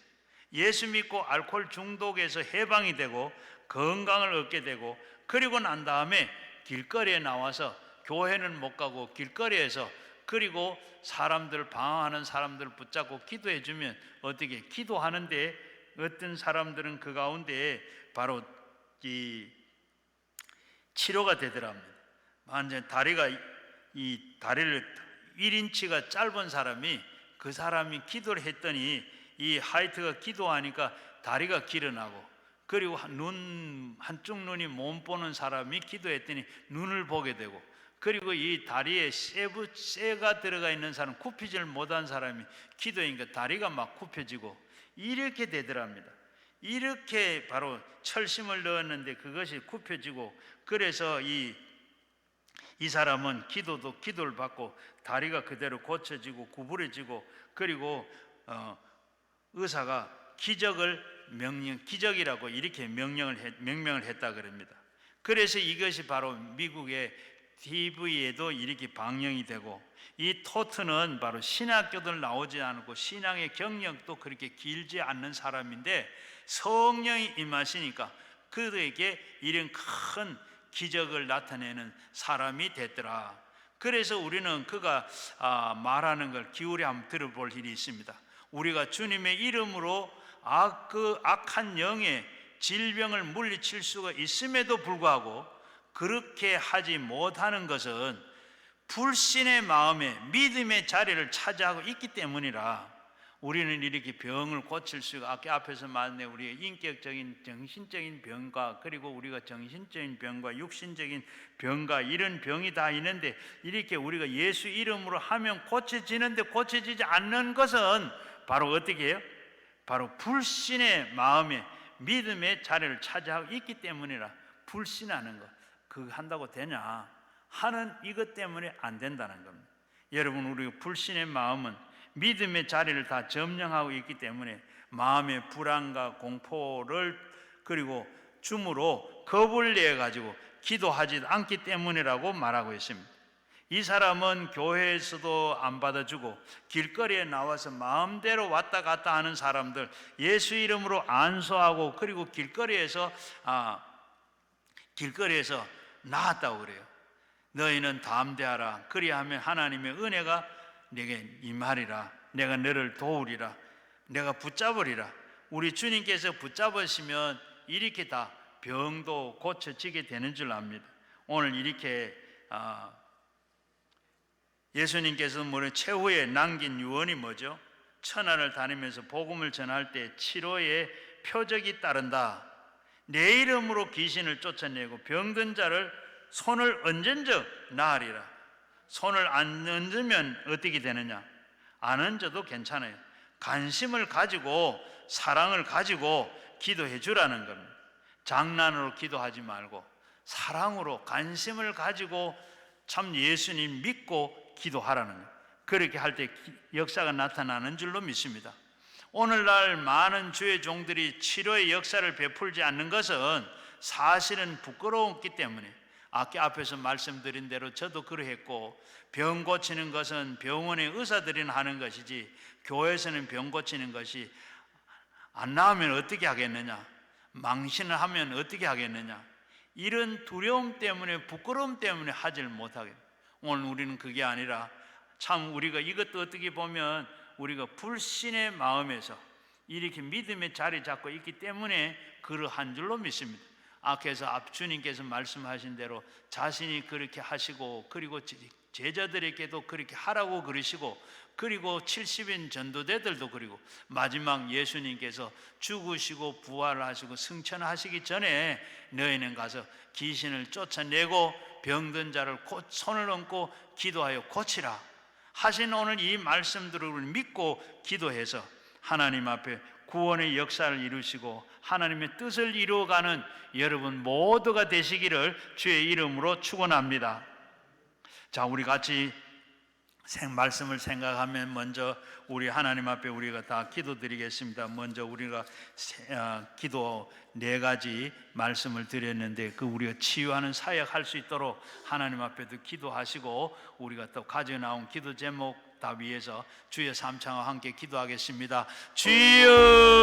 예수 믿고 알코올 중독에서 해방이 되고 건강을 얻게 되고 그리고 난 다음에 길거리에 나와서 교회는 못 가고 길거리에서 그리고 사람들 방황하는 사람들을 붙잡고 기도해 주면 어떻게 기도하는데 어떤 사람들은 그 가운데 바로 이 치료가 되더랍니다. 완전 다리를 1인치가 짧은 사람이 그 사람이 기도를 했더니 이 하이트가 기도하니까 다리가 길어나고 그리고 한쪽 눈이 못 보는 사람이 기도했더니 눈을 보게 되고 그리고 이 다리에 쇠가 들어가 있는 사람 굽히질 못한 사람이 기도하니까 다리가 막 굽혀지고 이렇게 되더랍니다. 이렇게 바로 철심을 넣었는데 그것이 굽혀지고 그래서 이 사람은 기도를 받고 다리가 그대로 고쳐지고 구부러지고 그리고 의사가 기적이라고 이렇게 명명을 했다 그럽니다. 그래서 이것이 바로 미국의 TV에도 이렇게 방영이 되고 이 토트는 바로 신학교들 나오지 않고 신앙의 경력도 그렇게 길지 않는 사람인데 성령이 임하시니까 그들에게 이런 큰 기적을 나타내는 사람이 됐더라. 그래서 우리는 그가 말하는 걸 기울여 한번 들어볼 일이 있습니다. 우리가 주님의 이름으로 악한 영의 질병을 물리칠 수가 있음에도 불구하고 그렇게 하지 못하는 것은 불신의 마음에 믿음의 자리를 차지하고 있기 때문이라. 우리는 이렇게 병을 고칠 수가, 아까 앞에서 말했네, 우리의 인격적인 정신적인 병과, 그리고 우리가 정신적인 병과 육신적인 병과 이런 병이 다 있는데, 이렇게 우리가 예수 이름으로 하면 고쳐지는데 고쳐지지 않는 것은 바로 어떻게 해요? 바로 불신의 마음에 믿음의 자리를 차지하고 있기 때문이라. 불신하는 것, 그거 한다고 되냐 하는 이것 때문에 안 된다는 겁니다. 여러분, 우리 불신의 마음은 믿음의 자리를 다 점령하고 있기 때문에 마음의 불안과 공포를 그리고 줌으로 겁을 내 가지고 기도하지 않기 때문이라고 말하고 있습니다. 이 사람은 교회에서도 안 받아주고 길거리에 나와서 마음대로 왔다 갔다 하는 사람들 예수 이름으로 안수하고, 그리고 길거리에서 나았다고 그래요. 너희는 담대하라. 그리하면 하나님의 은혜가 내게 임하리라. 내가 너를 도우리라. 내가 붙잡으리라. 우리 주님께서 붙잡으시면 이렇게 다 병도 고쳐지게 되는 줄 압니다. 오늘 이렇게 예수님께서 최후에 남긴 유언이 뭐죠? 천하를 다니면서 복음을 전할 때 치료의 표적이 따른다. 내 이름으로 귀신을 쫓아내고 병든 자를 손을 얹은즉 나으리라. 손을 안 얹으면 어떻게 되느냐? 안 얹어도 괜찮아요. 관심을 가지고 사랑을 가지고 기도해 주라는 겁니다. 장난으로 기도하지 말고 사랑으로 관심을 가지고 참 예수님 믿고 기도하라는 거예요. 그렇게 할 때 역사가 나타나는 줄로 믿습니다. 오늘날 많은 주의 종들이 치료의 역사를 베풀지 않는 것은 사실은 부끄러웠기 때문에, 아까 앞에서 말씀드린 대로 저도 그러했고, 병 고치는 것은 병원의 의사들이나 하는 것이지 교회에서는 병 고치는 것이 안 나오면 어떻게 하겠느냐, 망신을 하면 어떻게 하겠느냐, 이런 두려움 때문에 부끄러움 때문에 하질 못하게. 오늘 우리는 그게 아니라 참 우리가 이것도 어떻게 보면 우리가 불신의 마음에서 이렇게 믿음의 자리 잡고 있기 때문에 그러한 줄로 믿습니다. 앞에서 주님께서 말씀하신 대로 자신이 그렇게 하시고, 그리고 제자들에게도 그렇게 하라고 그러시고, 그리고 70인 전도대들도, 그리고 마지막 예수님께서 죽으시고 부활하시고 승천하시기 전에 너희는 가서 귀신을 쫓아내고 병든 자를 손을 얹고 기도하여 고치라 하신 오늘 이 말씀들을 믿고 기도해서 하나님 앞에 구원의 역사를 이루시고 하나님의 뜻을 이루어가는 여러분 모두가 되시기를 주의 이름으로 축원합니다. 자, 우리 같이 말씀을 생각하면 먼저 우리 하나님 앞에 우리가 다 기도드리겠습니다. 먼저 우리가 기도 4가지 말씀을 드렸는데, 그 우리가 치유하는 사역할 수 있도록 하나님 앞에도 기도하시고, 우리가 또 가져 나온 기도 제목 다 위해서 주의 삼창과 함께 기도하겠습니다. 주여